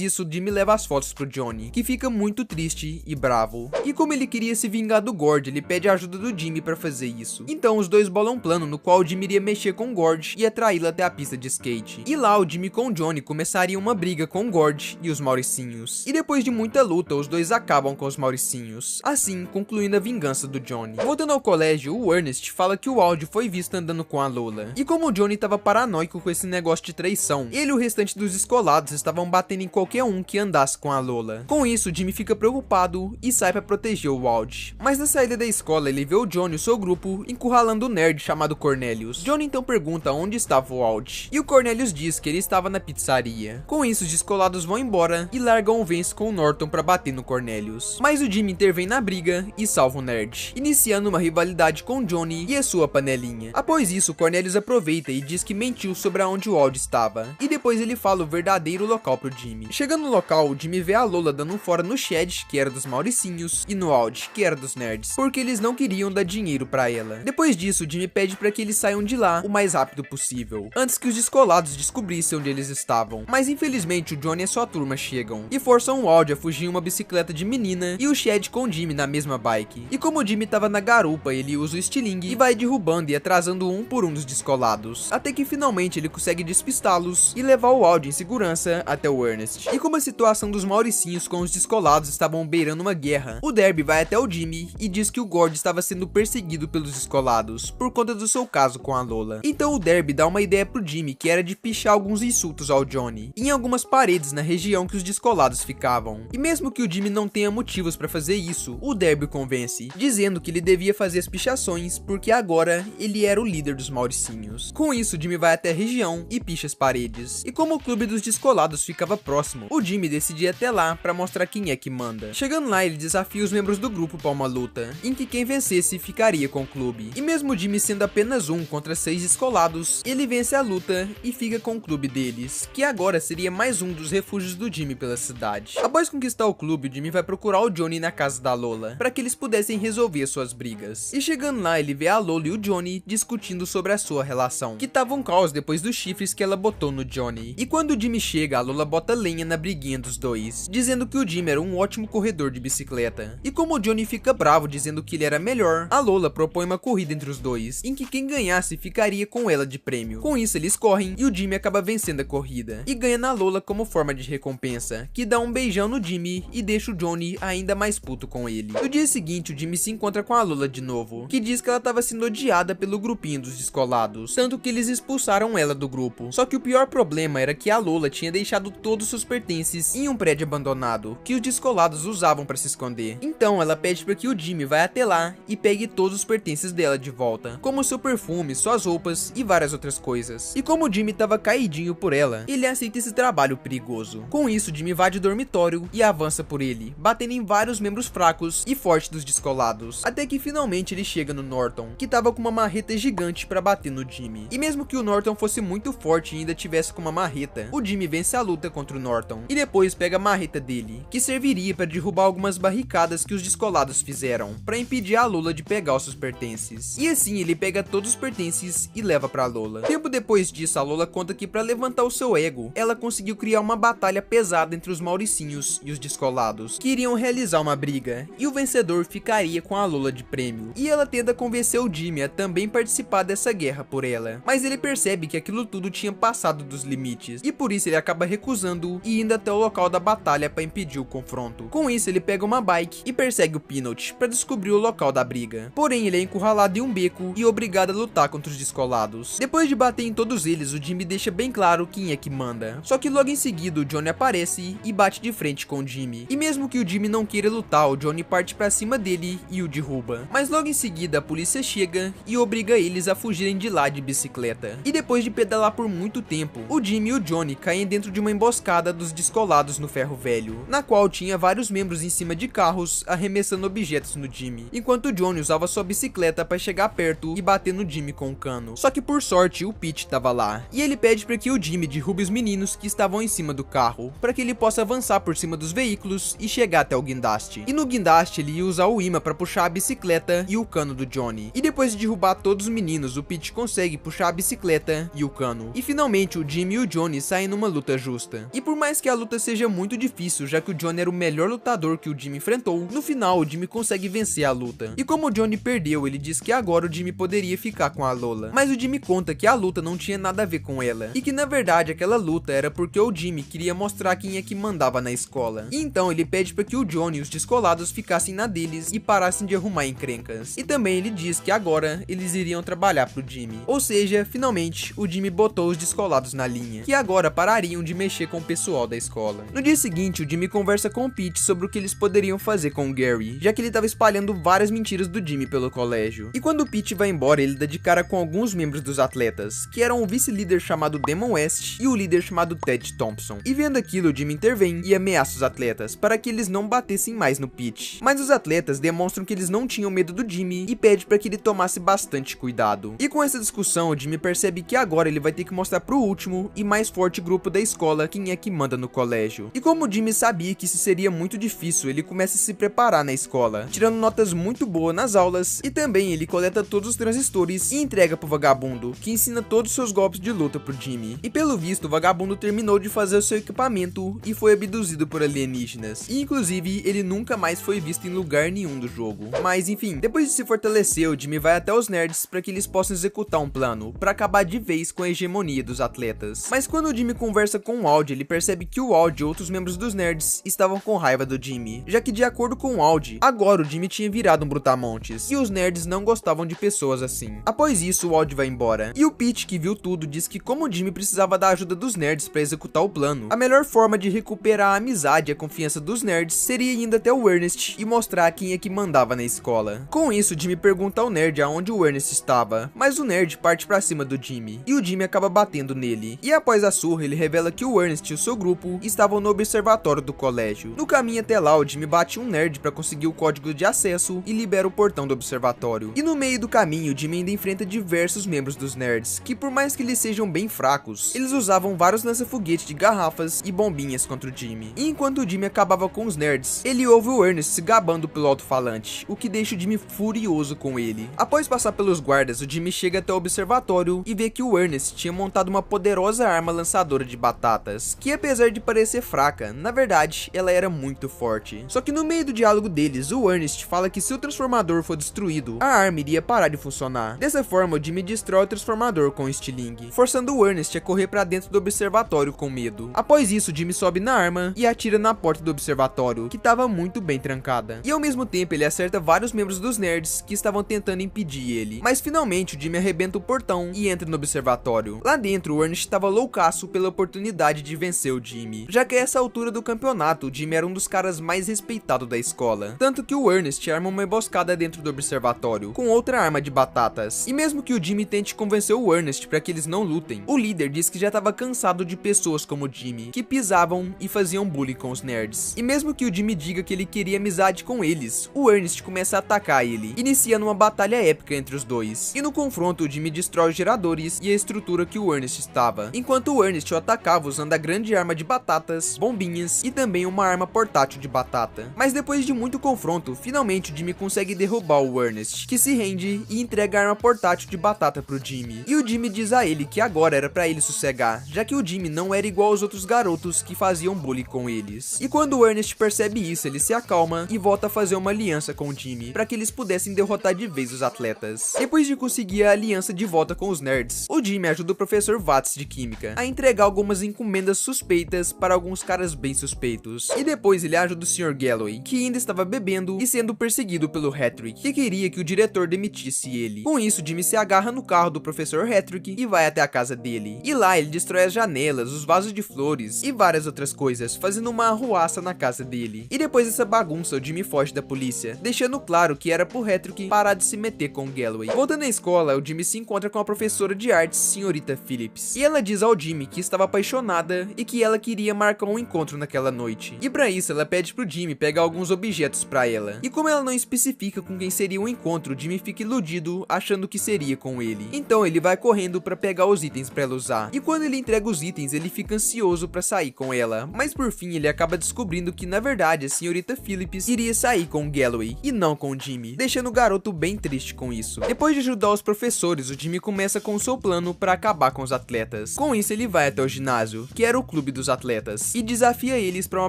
isso, o Jimmy leva as fotos pro Johnny, que fica muito triste e bravo. E como ele queria se vingar do Gord, ele pede a ajuda do Jimmy para fazer isso. Então os dois bolam um plano no qual o Jimmy iria mexer com o Gord e atraí-lo até a pista de skate. E lá o Jimmy com o Johnny começariam uma briga com o Gord e os Mauricinhos. E depois de muita luta, os dois acabam com os Mauricinhos, assim concluindo a vingança do Johnny. Voltando ao colégio, o Ernest fala que o Aldi foi visto andando com a Lola. E como o Johnny estava paranoico com esse negócio de traição, ele e o restante dos descolados estavam batendo em qualquer um que andasse com a Lola. Com isso, o Jimmy fica preocupado e sai para proteger o Aldi. Mas na saída da escola, ele vê o Johnny e o seu grupo encurralando um nerd chamado Cornelius. Johnny então pergunta onde estava o Aldi, e o Cornelius diz que ele estava na pizzaria. Com isso, os descolados vão embora e largam o Vance com o Norton para bater no Cornelius. Mas o Jimmy intervém na briga e salva o nerd, iniciando uma rivalidade com Johnny e a sua panelinha. Após isso, Cornelius aproveita e diz que mentiu sobre aonde o Aldi estava, e depois ele fala o verdadeiro local pro Jimmy. Chegando no local, o Jimmy vê a Lola dando um fora no Shed, que era dos Mauricinhos, e no Aldi, que era dos nerds, porque eles não queriam dar dinheiro pra ela. Depois disso, o Jimmy pede pra que eles saiam de lá o mais rápido possível, antes que os descolados descobrissem onde eles estavam. Mas infelizmente, o Johnny e a sua turma chegam e forçam o Aldi a fugir em uma bicicleta de menina e o Shed com o Jimmy na mesma bike. E como o Jimmy tava na garupa, ele usa o estilingue e vai derrubando e atrasando um por um dos descolados, até que finalmente ele consegue despistá-los e levar o Aldi em segurança até o Ernest. E como a situação dos Mauricinhos com os descolados estavam beirando uma guerra, o Derby vai até o Jimmy e diz que o Gord estava sendo perseguido pelos descolados por conta do seu caso com a Lola. Então o Derby dá uma ideia pro Jimmy, que era de pichar alguns insultos ao Johnny em algumas paredes na região que os descolados ficavam. E mesmo que o Jimmy não tenha motivos para fazer isso, o Derby convence, dizendo que ele devia fazer as pichações porque agora ele era o líder dos Mauricinhos. Com isso, o Jimmy vai até a região e picha as paredes. E como o clube dos descolados ficava próximo, o Jimmy decide ir até lá para mostrar quem é que manda. Chegando lá, ele desafia os membros do grupo para uma luta, em que quem vencesse ficaria com o clube. E mesmo o Jimmy sendo apenas um contra 6 descolados, ele vence a luta e fica com o clube deles, que agora seria mais um dos refúgios do Jimmy pela cidade. Após conquistar o clube, o Jimmy vai procurar o Johnny na casa da Lola, para que eles pudessem resolver suas brigas. E chegando lá, ele vê a Lola e o Johnny discutindo sobre a sua relação, que tava um caos depois dos chifres que ela botou no Johnny. E quando o Jimmy chega, a Lola bota lenha na briguinha dos dois, dizendo que o Jimmy era um ótimo corredor de bicicleta. E como o Johnny fica bravo dizendo que ele era melhor, a Lola propõe uma corrida entre os dois, em que quem ganhasse ficaria com ela de prêmio. Com isso, eles correm correm e o Jimmy acaba vencendo a corrida e ganha na Lola como forma de recompensa, que dá um beijão no Jimmy e deixa o Johnny ainda mais puto com ele. No dia seguinte, o Jimmy se encontra com a Lola de novo, que diz que ela estava sendo odiada pelo grupinho dos descolados, tanto que eles expulsaram ela do grupo. Só que o pior problema era que a Lola tinha deixado todos seus pertences em um prédio abandonado, que os descolados usavam para se esconder. Então ela pede para que o Jimmy vá até lá e pegue todos os pertences dela de volta, como seu perfume, suas roupas e várias outras coisas. E como o Jimmy estava caidinho por ela, ele aceita esse trabalho perigoso. Com isso, Jimmy invade o dormitório e avança por ele, batendo em vários membros fracos e fortes dos descolados, até que finalmente ele chega no Norton, que tava com uma marreta gigante para bater no Jimmy. E mesmo que o Norton fosse muito forte e ainda tivesse com uma marreta, o Jimmy vence a luta contra o Norton e depois pega a marreta dele, que serviria para derrubar algumas barricadas que os descolados fizeram, para impedir a Lola de pegar os seus pertences. E assim ele pega todos os pertences e leva pra Lola. Tempo depois disso, a Lola conta que para levantar o seu ego, ela conseguiu criar uma batalha pesada entre os Mauricinhos e os descolados, que iriam realizar uma briga, e o vencedor ficaria com a Lola de prêmio. E ela tenta convencer o Jimmy a também participar dessa guerra por ela, mas ele percebe que aquilo tudo tinha passado dos limites, e por isso ele acaba recusando e indo até o local da batalha para impedir o confronto. Com isso, ele pega uma bike e persegue o Peanut para descobrir o local da briga. Porém, ele é encurralado em um beco e obrigado a lutar contra os descolados. Depois de bater em todos eles, o Jimmy deixa bem claro quem é que manda. Só que logo em seguida, o Johnny aparece e bate de frente com o Jimmy. E mesmo que o Jimmy não queira lutar, o Johnny parte para cima dele e o derruba. Mas logo em seguida, a polícia chega e obriga eles a fugirem de lá de bicicleta. E depois de pedalar por muito tempo, o Jimmy e o Johnny caem dentro de uma emboscada dos descolados no ferro velho, na qual tinha vários membros em cima de carros arremessando objetos no Jimmy, enquanto o Johnny usava sua bicicleta para chegar perto e bater no Jimmy com um cano. Só que por sorte o Pete tava lá, e ele pede para que o Jimmy derrube os meninos que estavam em cima do carro, para que ele possa avançar por cima dos veículos e chegar até o guindaste. E no guindaste ele ia usar o imã para puxar a bicicleta e o cano do Johnny. E depois de derrubar todos os meninos, o Pete consegue puxar a bicicleta e o cano. E finalmente o Jimmy e o Johnny saem numa luta justa. E por mais que a luta seja muito difícil, já que o Johnny era o melhor lutador que o Jimmy enfrentou, no final o Jimmy consegue vencer a luta. E como o Johnny perdeu, ele diz que agora o Jimmy poderia ficar com a Lola. Mas o Jimmy conta que a luta não tinha nada a ver com ela, e que na verdade aquela luta era porque o Jimmy queria mostrar quem é que mandava na escola. E então ele pede para que o Johnny e os descolados ficassem na deles e parassem de arrumar encrencas. E também ele diz que agora eles iriam trabalhar pro Jimmy. Ou seja, finalmente o Jimmy botou os descolados na linha, que agora parariam de mexer com o pessoal da escola. No dia seguinte, o Jimmy conversa com o Pete sobre o que eles poderiam fazer com o Gary, já que ele estava espalhando várias mentiras do Jimmy pelo colégio. E quando o Pete vai embora, ele dá de cara com alguns membros dos atletas, que eram o vice-líder chamado Demon West e o líder chamado Ted Thompson. E vendo aquilo, o Jimmy intervém e ameaça os atletas para que eles não batessem mais no Pete. Mas os atletas demonstram que eles não tinham medo do Jimmy e pede para que ele tomasse bastante cuidado. E com essa discussão, o Jimmy percebe que agora ele vai ter que mostrar pro último e mais forte grupo da escola quem é que manda no colégio. E como o Jimmy sabia que isso seria muito difícil, ele começa a se preparar na escola, tirando notas muito boas nas aulas, e também ele coleta todos os transistores e entrega pro vagabundo, que ensina todos os seus golpes de luta pro Jimmy. E pelo visto, o vagabundo terminou de fazer o seu equipamento e foi abduzido por alienígenas. E inclusive, ele nunca mais foi visto em lugar nenhum do jogo. Mas enfim, depois de se fortalecer, o Jimmy vai até os nerds para que eles possam executar um plano para acabar de vez com a hegemonia dos atletas. Mas quando o Jimmy conversa com o Audi, ele percebe que o Audi e outros membros dos nerds estavam com raiva do Jimmy, já que de acordo com o Audi, agora o Jimmy tinha virado um brutamontes, e os nerds não gostavam de pessoas assim. Após isso, o Audi vai embora, e o Pete, que viu tudo, diz que como o Jimmy precisava da ajuda dos nerds para executar o plano, a melhor forma de recuperar a amizade e a confiança dos nerds seria indo até o Ernest e mostrar quem é que mandava na escola. Com isso, o Jimmy pergunta ao nerd aonde o Ernest estava, mas o nerd parte pra cima do Jimmy, e o Jimmy acaba batendo nele. E após a surra, ele revela que o Ernest e o seu grupo estavam no observatório do colégio. No caminho até lá, o Jimmy bate um nerd para conseguir o código de acesso e libera o portão do observatório. E no meio do caminho, o Jimmy ainda enfrenta diversos membros dos nerds, que por mais que eles sejam bem fracos, eles usavam vários lança-foguetes de garrafas e bombinhas contra o Jimmy. E enquanto o Jimmy acabava com os nerds, ele ouve o Ernest se gabando pelo alto-falante, o que deixa o Jimmy furioso com ele. Após passar pelos guardas, o Jimmy chega até o observatório e vê que o Ernest tinha montado uma poderosa arma lançadora de batatas, que apesar de parecer fraca, na verdade, ela era muito forte. Só que no meio do diálogo deles, o Ernest fala que se o transformador for destruído, a arma iria parar de funcionar. Dessa forma, o Jimmy destrói o transformador com o estilingue. sangue, forçando o Ernest a correr pra dentro do observatório com medo. Após isso, Jimmy sobe na arma e atira na porta do observatório, que estava muito bem trancada. E ao mesmo tempo, ele acerta vários membros dos nerds que estavam tentando impedir ele. Mas finalmente, o Jimmy arrebenta o portão e entra no observatório. Lá dentro, o Ernest estava loucaço pela oportunidade de vencer o Jimmy, já que a essa altura do campeonato, o Jimmy era um dos caras mais respeitados da escola. Tanto que o Ernest arma uma emboscada dentro do observatório, com outra arma de batatas. E mesmo que o Jimmy tente convencer o Ernest para que eles não lutem, o líder diz que já estava cansado de pessoas como o Jimmy, que pisavam e faziam bullying com os nerds. E mesmo que o Jimmy diga que ele queria amizade com eles, o Ernest começa a atacar ele, iniciando uma batalha épica entre os dois. E no confronto, o Jimmy destrói os geradores e a estrutura que o Ernest estava, enquanto o Ernest o atacava usando a grande arma de batatas, bombinhas e também uma arma portátil de batata. Mas depois de muito confronto, finalmente o Jimmy consegue derrubar o Ernest, que se rende e entrega a arma portátil de batata pro Jimmy. E o Jimmy diz a ele que agora era pra ele sossegar, já que o Jimmy não era igual aos outros garotos que faziam bullying com eles. E quando o Ernest percebe isso, ele se acalma e volta a fazer uma aliança com o Jimmy, para que eles pudessem derrotar de vez os atletas. Depois de conseguir a aliança de volta com os nerds, o Jimmy ajuda o professor Watts de química a entregar algumas encomendas suspeitas para alguns caras bem suspeitos. E depois ele ajuda o Sr. Galloway, que ainda estava bebendo e sendo perseguido pelo Hattrick, que queria que o diretor demitisse ele. Com isso, Jimmy se agarra no carro do professor Hattrick e vai até a casa dele. E lá ele destrói as janelas, os vasos de flores e várias outras coisas, fazendo uma arruaça na casa dele. E depois dessa bagunça, o Jimmy foge da polícia, deixando claro que era pro Hattrick parar de se meter com o Galloway. Voltando à escola, o Jimmy se encontra com a professora de artes, Senhorita Phillips, e ela diz ao Jimmy que estava apaixonada e que ela queria marcar um encontro naquela noite. E pra isso, ela pede pro Jimmy pegar alguns objetos pra ela. E como ela não especifica com quem seria o encontro, o Jimmy fica iludido, achando que seria com ele. Então ele vai correndo pra pegar os itens pra ela usar. E quando ele entrega os itens, ele fica ansioso pra sair com ela. Mas por fim, ele acaba descobrindo que na verdade a Senhorita Phillips iria sair com o Galloway e não com o Jimmy, deixando o garoto bem triste com isso. Depois de ajudar os professores, o Jimmy começa com o seu plano pra acabar com os atletas. Com isso, ele vai até o ginásio, que era o clube dos atletas, e desafia eles pra uma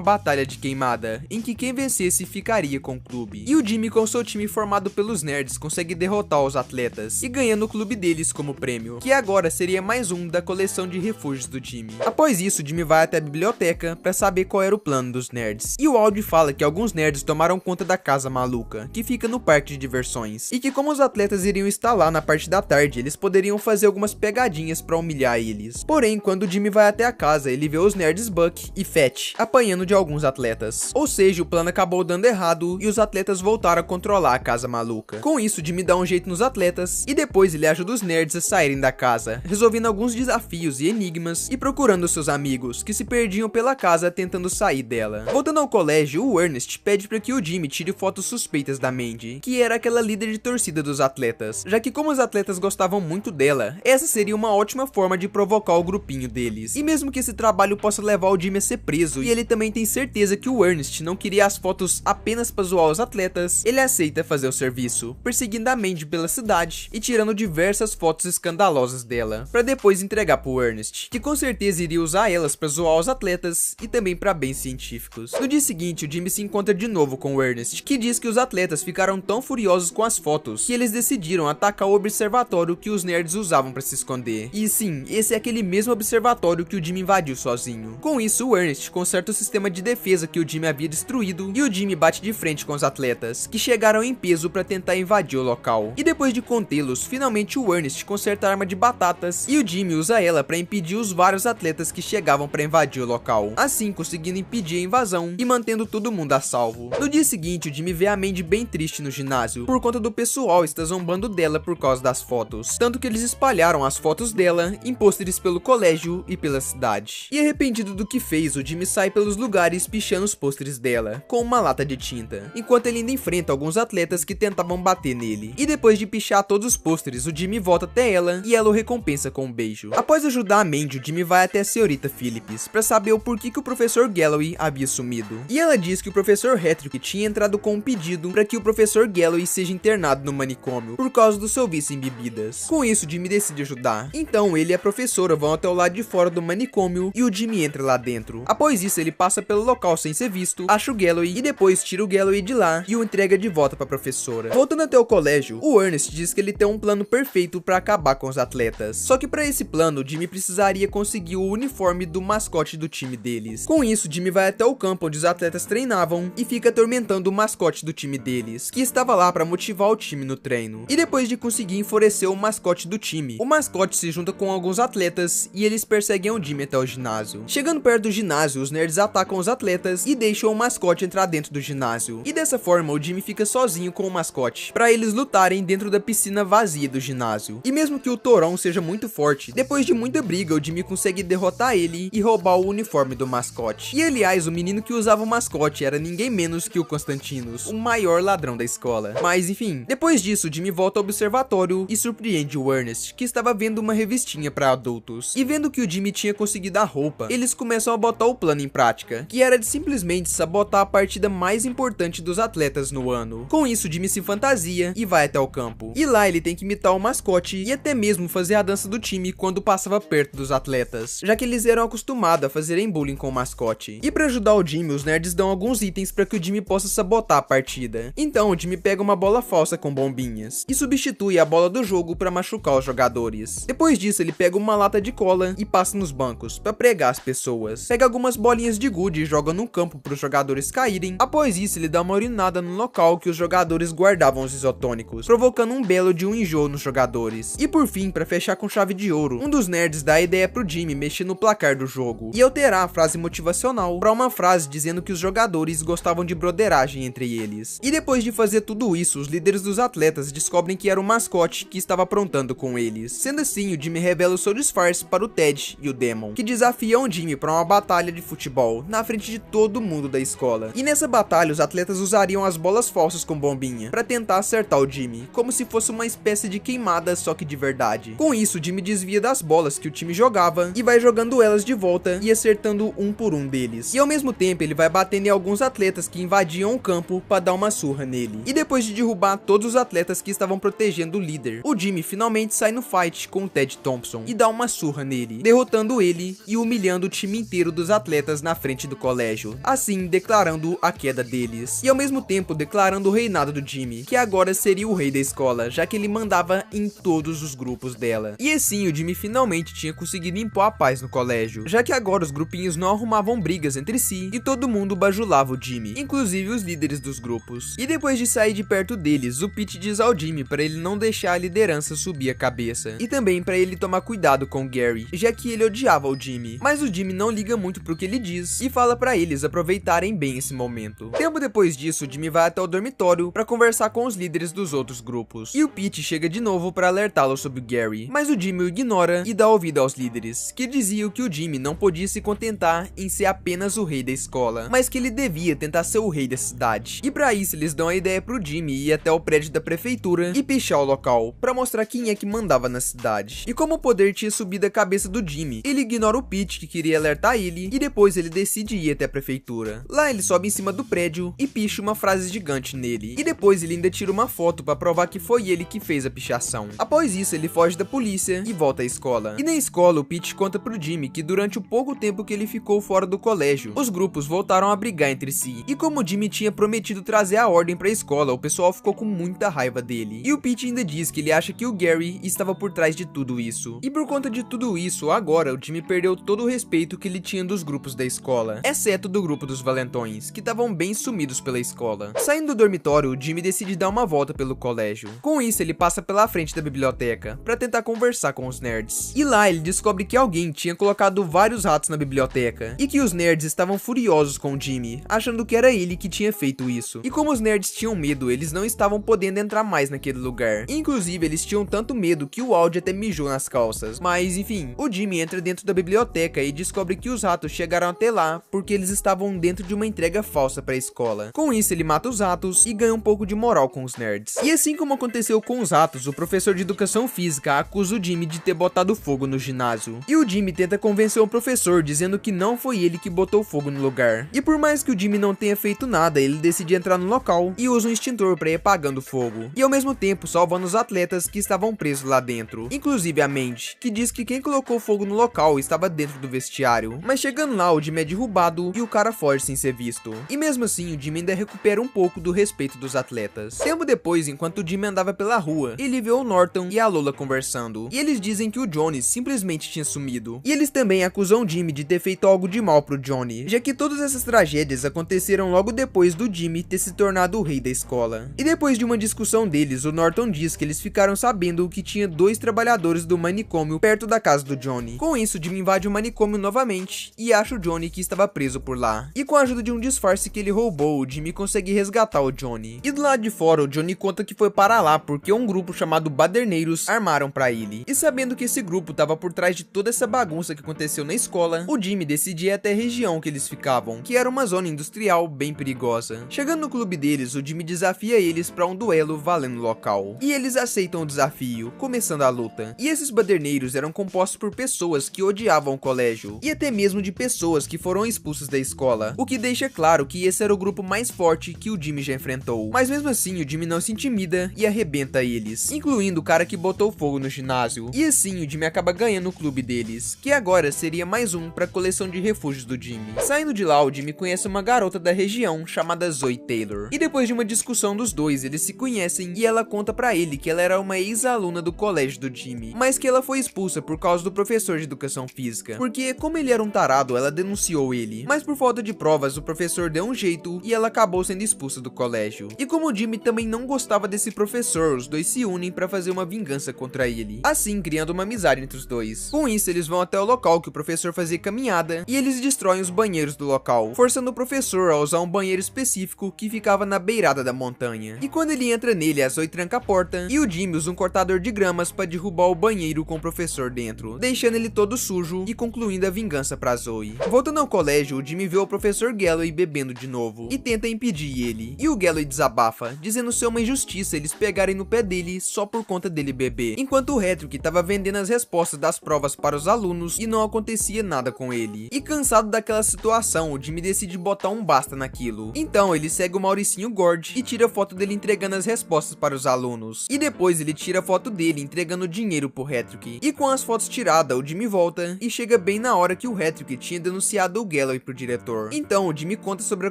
batalha de queimada, em que quem vencesse ficaria com o clube. E o Jimmy, com seu time formado pelos nerds, consegue derrotar os atletas e ganhando o clube deles como prêmio, que agora seria mais um da coleção de refúgios do Jimmy. Após isso, o Jimmy vai até a biblioteca pra saber qual era o plano dos nerds. E o áudio fala que alguns nerds tomaram conta da casa maluca, que fica no parque de diversões, e que como os atletas iriam estar lá na parte da tarde, eles poderiam fazer algumas pegadinhas pra humilhar eles. Porém, quando o Jimmy vai até a casa, ele vê os nerds Buck e Fat apanhando de alguns atletas. Ou seja, o plano acabou dando errado e os atletas voltaram a controlar a casa maluca. Com isso, o Jimmy dá um jeito nos atletas e depois ele ajuda os nerds a saírem da casa, resolvendo alguns desafios e enigmas e procurando seus amigos, que se perdiam pela casa tentando sair dela. Voltando ao colégio, o Ernest pede para que o Jimmy tire fotos suspeitas da Mandy, que era aquela líder de torcida dos atletas, já que como os atletas gostavam muito dela, essa seria uma ótima forma de provocar o grupinho deles. E mesmo que esse trabalho possa levar o Jimmy a ser preso, e ele também tem certeza que o Ernest não queria as fotos apenas para zoar os atletas, ele aceita fazer o serviço, perseguindo a Mandy pela cidade e tirando diversas fotos escandalosas dela, para depois entregar pro Ernest, que com certeza iria usar elas para zoar os atletas e também para bens científicos. No dia seguinte, o Jimmy se encontra de novo com o Ernest, que diz que os atletas ficaram tão furiosos com as fotos que eles decidiram atacar o observatório que os nerds usavam para se esconder. E sim, esse é aquele mesmo observatório que o Jimmy invadiu sozinho. Com isso, o Ernest conserta o sistema de defesa que o Jimmy havia destruído e o Jimmy bate de frente com os atletas, que chegaram em peso para tentar invadir o local. E depois de contê-los, finalmente o Ernest conserta a arma de batatas e o Jimmy usa ela para impedir os vários atletas que chegavam para invadir o local, assim conseguindo impedir a invasão e mantendo todo mundo a salvo. No dia seguinte, o Jimmy vê a Mandy bem triste no ginásio, por conta do pessoal estar zombando dela por causa das fotos, tanto que eles espalharam as fotos dela em pôsteres pelo colégio e pela cidade. E arrependido do que fez, o Jimmy sai pelos lugares pichando os pôsteres dela, com uma lata de tinta, enquanto ele ainda enfrenta alguns atletas que tentavam bater nele. E depois de pichar todos os pôsteres, o Jimmy volta até ela e ela o recompensa com um beijo. Após ajudar a Mandy, o Jimmy vai até a Senhorita Phillips para saber o porquê que o professor Galloway havia sumido. E ela diz que o professor Hattrick tinha entrado com um pedido para que o professor Galloway seja internado no manicômio por causa do seu vício em bebidas. Com isso, o Jimmy decide ajudar. Então ele e a professora vão até o lado de fora do manicômio e o Jimmy entra lá dentro. Após isso, ele passa pelo local sem ser visto, acha o Galloway e depois tira o Galloway de lá e o entrega de volta para a professora. Voltando até o colégio, o Ernest diz que ele tem um plano perfeito para acabar com os atletas, Só que para esse plano, Jimmy precisaria conseguir o uniforme do mascote do time deles. Com isso, Jimmy vai até o campo onde os atletas treinavam e fica atormentando o mascote do time deles, que estava lá para motivar o time no treino. E depois de conseguir enfurecer o mascote do time, o mascote se junta com alguns atletas e eles perseguem o Jimmy até o ginásio. Chegando perto do ginásio, os nerds atacam os atletas e deixam o mascote entrar dentro do ginásio. E dessa forma, o Jimmy fica sozinho com o mascote, para eles lutarem dentro da piscina vazia do ginásio. E mesmo que o Torão seja muito forte, depois de muita briga, o Jimmy consegue derrotar ele e roubar o uniforme do mascote. E aliás, o menino que usava o mascote era ninguém menos que o Constantinos, o maior ladrão da escola. Mas enfim, depois disso, o Jimmy volta ao observatório e surpreende o Ernest, que estava vendo uma revistinha para adultos. E vendo que o Jimmy tinha conseguido a roupa, eles começam a botar o plano em prática, que era de simplesmente sabotar a partida mais importante dos atletas no ano. Com isso, Jimmy se fantasia e vai até o campo. E lá ele tem que imitar o mascote e até mesmo fazer a dança do time quando passava perto dos atletas, já que eles eram acostumados a fazerem bullying com o mascote. E para ajudar o Jimmy, os nerds dão alguns itens para que o Jimmy possa sabotar a partida. Então o Jimmy pega uma bola falsa com bombinhas e substitui a bola do jogo para machucar os jogadores. Depois disso, ele pega uma lata de cola e passa nos bancos para pregar as pessoas. Pega algumas bolinhas de gude e joga no campo para os jogadores caírem. Após isso, ele dá uma urinada no local que os jogadores guardavam os isotônicos, provocando um belo de um enjoo nos jogadores. E por fim, para fechar com chave de ouro, um dos nerds dá a ideia pro Jimmy mexer no placar do jogo e alterar a frase motivacional para uma frase dizendo que os jogadores gostavam de broderagem entre eles. E depois de fazer tudo isso, os líderes dos atletas descobrem que era o mascote que estava aprontando com eles. Sendo assim, o Jimmy revela o seu disfarce para o Ted e o Demon, que desafiam o Jimmy para uma batalha de futebol na frente de todo mundo da escola. E nessa batalha, os atletas usariam as bolas falsas com bombinha para tentar acertar o Jimmy, como se fosse uma espécie de queimada, só que de verdade. Com isso, o Jimmy desvia das bolas que o time jogava e vai jogando elas de volta e acertando um por um deles. E ao mesmo tempo, ele vai batendo em alguns atletas que invadiam o campo para dar uma surra nele. E depois de derrubar todos os atletas que estavam protegendo o líder, o Jimmy finalmente sai no fight com o Ted Thompson e dá uma surra nele, derrotando ele e humilhando o time inteiro dos atletas na frente do colégio, assim declarando a queda deles. E ao mesmo tempo declarando o reinado do Jimmy, que agora seria o rei da escola, já que ele mandava em todos os grupos dela. E assim, o Jimmy finalmente tinha conseguido impor a paz no colégio, já que agora os grupinhos não arrumavam brigas entre si e todo mundo bajulava o Jimmy, inclusive os líderes dos grupos. E depois de sair de perto deles, o Pete diz ao Jimmy para ele não deixar a liderança subir a cabeça, e também para ele tomar cuidado com o Gary, já que ele odiava o Jimmy. Mas o Jimmy não liga muito pro que ele diz e fala para eles aproveitarem bem esse momento. Tempo depois disso, o Jimmy vai até o dormitório para conversar com os líderes dos outros grupos, e o Pete chega de novo para alertá-lo sobre o Gary, mas o Jimmy o ignora e dá ouvido aos líderes, que diziam que o Jimmy não podia se contentar em ser apenas o rei da escola, mas que ele devia tentar ser o rei da cidade. E para isso, eles dão a ideia pro Jimmy ir até o prédio da prefeitura e pichar o local, para mostrar quem é que mandava na cidade. E como o poder tinha subido a cabeça do Jimmy, ele ignora o Pete, que queria alertar ele, e depois ele decide ir até a prefeitura. Lá ele sobe em cima do prédio e picha uma frase gigante nele, e depois ele ainda tira uma foto para provar que foi ele que fez a pichação. Após isso, ele foge da polícia e volta à escola. E na escola, o Pete conta pro Jimmy que durante o pouco tempo que ele ficou fora do colégio, os grupos voltaram a brigar entre si, e como o Jimmy tinha prometido trazer a ordem pra escola, o pessoal ficou com muita raiva dele. E o Pete ainda diz que ele acha que o Gary estava por trás de tudo isso. E por conta de tudo isso, agora o Jimmy perdeu todo o respeito que ele tinha dos grupos da escola, exceto do grupo dos valentões, que estavam bem sumidos pela escola. Saindo do dormitório, o Jimmy decide dar uma volta pelo colégio. Com isso, ele passa pela frente da biblioteca para tentar conversar com os nerds. E lá ele descobre que alguém tinha colocado vários ratos na biblioteca e que os nerds estavam furiosos com o Jimmy, achando que era ele que tinha feito isso. E como os nerds tinham medo, eles não estavam podendo entrar mais naquele lugar. Inclusive, eles tinham tanto medo que o Audi até mijou nas calças. Mas enfim, o Jimmy entra dentro da biblioteca e descobre que os ratos chegaram até lá porque eles estavam dentro de uma entrega falsa para a escola. Com isso, ele mata os ratos e ganha um pouco de moral com os nerds. E assim como aconteceu com os ratos, o professor de educação física acusa o Jimmy de ter botado fogo no ginásio. E o Jimmy tenta convencer o professor dizendo que não foi ele que botou fogo no lugar. E por mais que o Jimmy não tenha feito nada, ele decide entrar no local e usa um extintor para ir apagando o fogo. E ao mesmo tempo salvando os atletas que estavam presos lá dentro. Inclusive a Mandy, que diz que quem colocou fogo no local estava dentro do vestiário. Mas chegando lá, o Jimmy é derrubado e o cara foge sem ser visto. E mesmo assim, o Jimmy ainda recupera um pouco do respeito dos atletas. Tempo depois, enquanto o Jimmy andava pela rua, ele vê o Norton e a Lola conversando. e eles dizem que o Johnny simplesmente tinha sumido. E eles também acusam o Jimmy de ter feito algo de mal pro Johnny, já que todas essas tragédias aconteceram logo depois do Jimmy ter se tornado o rei da escola. E depois de uma discussão deles, o Norton diz que eles ficaram sabendo que tinha 2 trabalhadores do manicômio perto da casa do Johnny. Com isso, Jimmy invade o manicômio novamente e acha o Johnny que estava preso por lá. E com a ajuda de um disfarce que ele roubou, o Jimmy consegue resgatar o Johnny. E do lado de fora, o Johnny conta que foi para lá porque um grupo chamado Baderneiros armaram para ele. E sabendo que esse grupo estava por trás de toda essa bagunça que aconteceu na escola, o Jimmy decide ir até a região que eles ficavam, que era uma zona industrial bem perigosa. Chegando no clube deles, o Jimmy desafia eles para um duelo valendo local. E eles aceitam o desafio, começando a luta. E esses baderneiros eram compostos por pessoas que odiavam o colégio, e até mesmo de pessoas que foram expulsas da escola, o que deixa claro que esse era o grupo mais forte que o Jimmy já enfrentou. Mas mesmo assim, o Jimmy não se intimida e arrebenta eles, incluindo o cara que botou fogo no ginásio. E assim, o Jimmy acaba ganhando o clube deles, que agora seria mais um para a coleção de refúgios do Jimmy. Saindo de lá, o Jimmy conhece uma garota da região chamada Zoe Taylor. E depois de uma discussão dos dois, eles se conhecem e ela conta pra ele que ela era uma ex-aluna do colégio do Jimmy, mas que ela foi expulsa por causa do professor de educação física, porque como ele era um tarado, ela denunciou ele, mas por falta de provas, o professor deu um jeito e ela acabou sendo expulsa do colégio. E como o Jimmy também não gostava desse professor, os dois se unem pra fazer uma vingança contra ele, assim criando uma amizade entre os dois. Com isso, eles vão até o local que o professor fazia caminhada e eles destroem os banheiros do local, forçando o professor a usar um banheiro específico que ficava na beirada da montanha. E quando ele entra nele, a Zoe tranca a porta e o Jimmy usa um cortador de gramas para derrubar o banheiro com o professor dentro, deixando ele todo sujo e concluindo a vingança pra Zoe. Voltando ao colégio, o Jimmy vê o professor Galloway bebendo de novo e tenta impedir ele. E o Galloway desabafa, dizendo ser uma injustiça eles pegarem no pé dele só por conta dele beber, enquanto o Hedrick estava vendendo as respostas das provas para os alunos e não acontecia nada com ele. E cansado daquela situação, o Jimmy decide botar um basta naquilo. Então ele segue o Mauricinho Gord e tira foto dele entregando as respostas para os alunos. E depois ele tira foto dele entregando dinheiro pro Hedrick. E com as fotos tiradas, o Jimmy volta e chega bem na hora que o Hedrick tinha denunciado o Galloway pro diretor. Então o Jimmy conta sobre a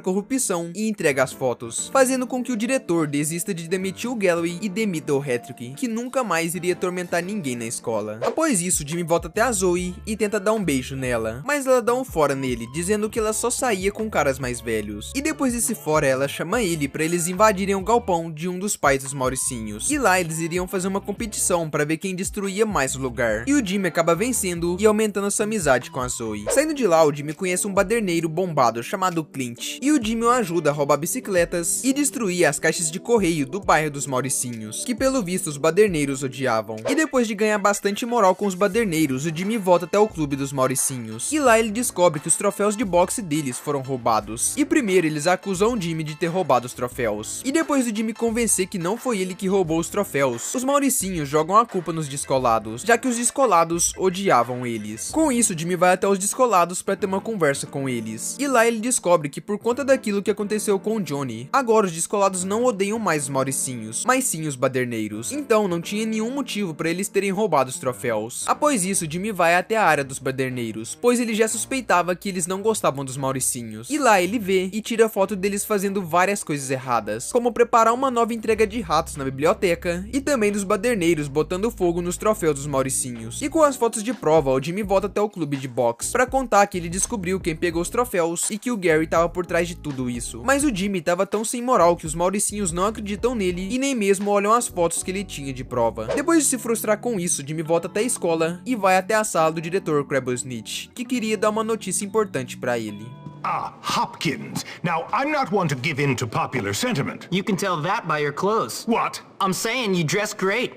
corrupção e entrega as fotos, fazendo com que o diretor desista de demitir o Galloway e demita o Hedrick, que nunca mais iria atormentar ninguém na escola. Após isso, Jimmy volta até a Zoe e tenta dar um beijo nela, mas ela dá um fora nele, dizendo que ela só saía com caras mais velhos. E depois desse fora, ela chama ele para eles invadirem o galpão de um dos pais dos Mauricinhos. E lá eles iriam fazer uma competição para ver quem destruía mais o lugar. E o Jimmy acaba vencendo e aumentando sua amizade com a Zoe. Saindo de lá, o Jimmy conhece um baderneiro bombado chamado Clint. E o Jimmy o ajuda a roubar bicicletas e destruir as caixas de correio do bairro dos Mauricinhos, que pelo visto os baderneiros odiavam. E depois de ganhar bastante moral com os baderneiros, o Jimmy volta até o clube dos Mauricinhos. E lá ele descobre que os troféus de boxe deles foram roubados. E primeiro eles acusam o Jimmy de ter roubado os troféus. E depois do Jimmy convencer que não foi ele que roubou os troféus, os Mauricinhos jogam a culpa nos descolados, já que os descolados odiavam eles. Com isso, Jimmy vai até os descolados para ter uma conversa com eles. E lá ele descobre que por conta daquilo que aconteceu com o Johnny, agora os descolados não odeiam mais os Mauricinhos, mas sim os baderneiros. Então não tinha nenhum motivo para eles terem roubado os troféus. Após isso, Jimmy vai até a área dos baderneiros, pois ele já suspeitava que eles não gostavam dos Mauricinhos. E lá ele vê e tira foto deles fazendo várias coisas erradas, como preparar uma nova entrega de ratos na biblioteca e também dos baderneiros botando fogo nos troféus dos Mauricinhos. E com as fotos de prova, o Jimmy volta até o clube de boxe para contar que ele descobriu quem pegou os troféus e que o Gary tava por trás de tudo isso. Mas o Jimmy tava tão sem moral que os Mauricinhos não acreditam nele e nem mesmo olham as fotos que ele tinha de prova. Depois de se frustrar com isso, Jimmy volta até a escola e vai até a sala do diretor Krabosnitch, que queria dar uma notícia importante para ele. Ah, Hopkins. Now, I'm not one to give in to popular sentiment. You can tell that by your clothes. What? I'm saying you dress great.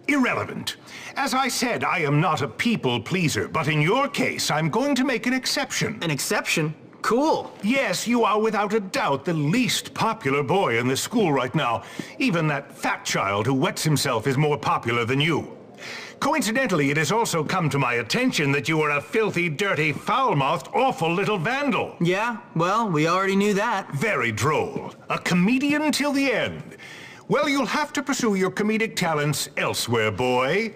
Irrelevant. As I said, I am not a people pleaser, but in your case, I'm going to make an exception. An exception? Cool. Yes, you are without a doubt the least popular boy in the school right now. Even that fat child who wets himself is more popular than you. Coincidentally, it has also come to my attention that you are a filthy, dirty, foul-mouthed, awful little vandal. Yeah, well, we already knew that. Very droll. A comedian till the end. Well, you'll have to pursue your comedic talents elsewhere, boy.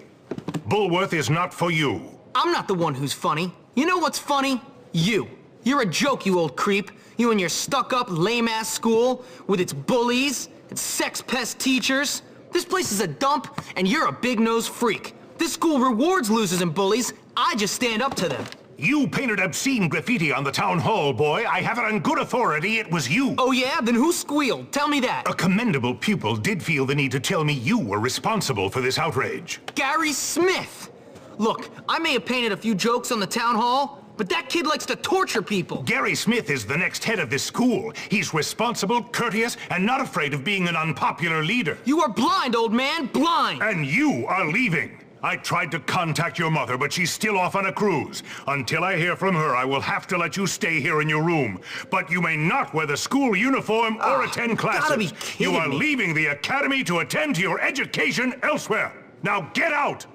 Bullworth is not for you. I'm not the one who's funny. You know what's funny? You. You're a joke, you old creep. You and your stuck-up, lame-ass school with its bullies and sex-pest teachers. This place is a dump, and you're a big-nosed freak. This school rewards losers and bullies. I just stand up to them. You painted obscene graffiti on the town hall, boy. I have it on good authority it was you. Oh yeah? Then who squealed? Tell me that. A commendable pupil did feel the need to tell me you were responsible for this outrage. Gary Smith! Look, I may have painted a few jokes on the town hall, but that kid likes to torture people. Gary Smith is the next head of this school. He's responsible, courteous, and not afraid of being an unpopular leader. You are blind, old man, blind! And you are leaving. I tried to contact your mother, but she's still off on a cruise. Until I hear from her, I will have to let you stay here in your room. But you may not wear the school uniform or attend classes. Gotta be kidding You are me. leaving the academy to attend to your education elsewhere. Now get out!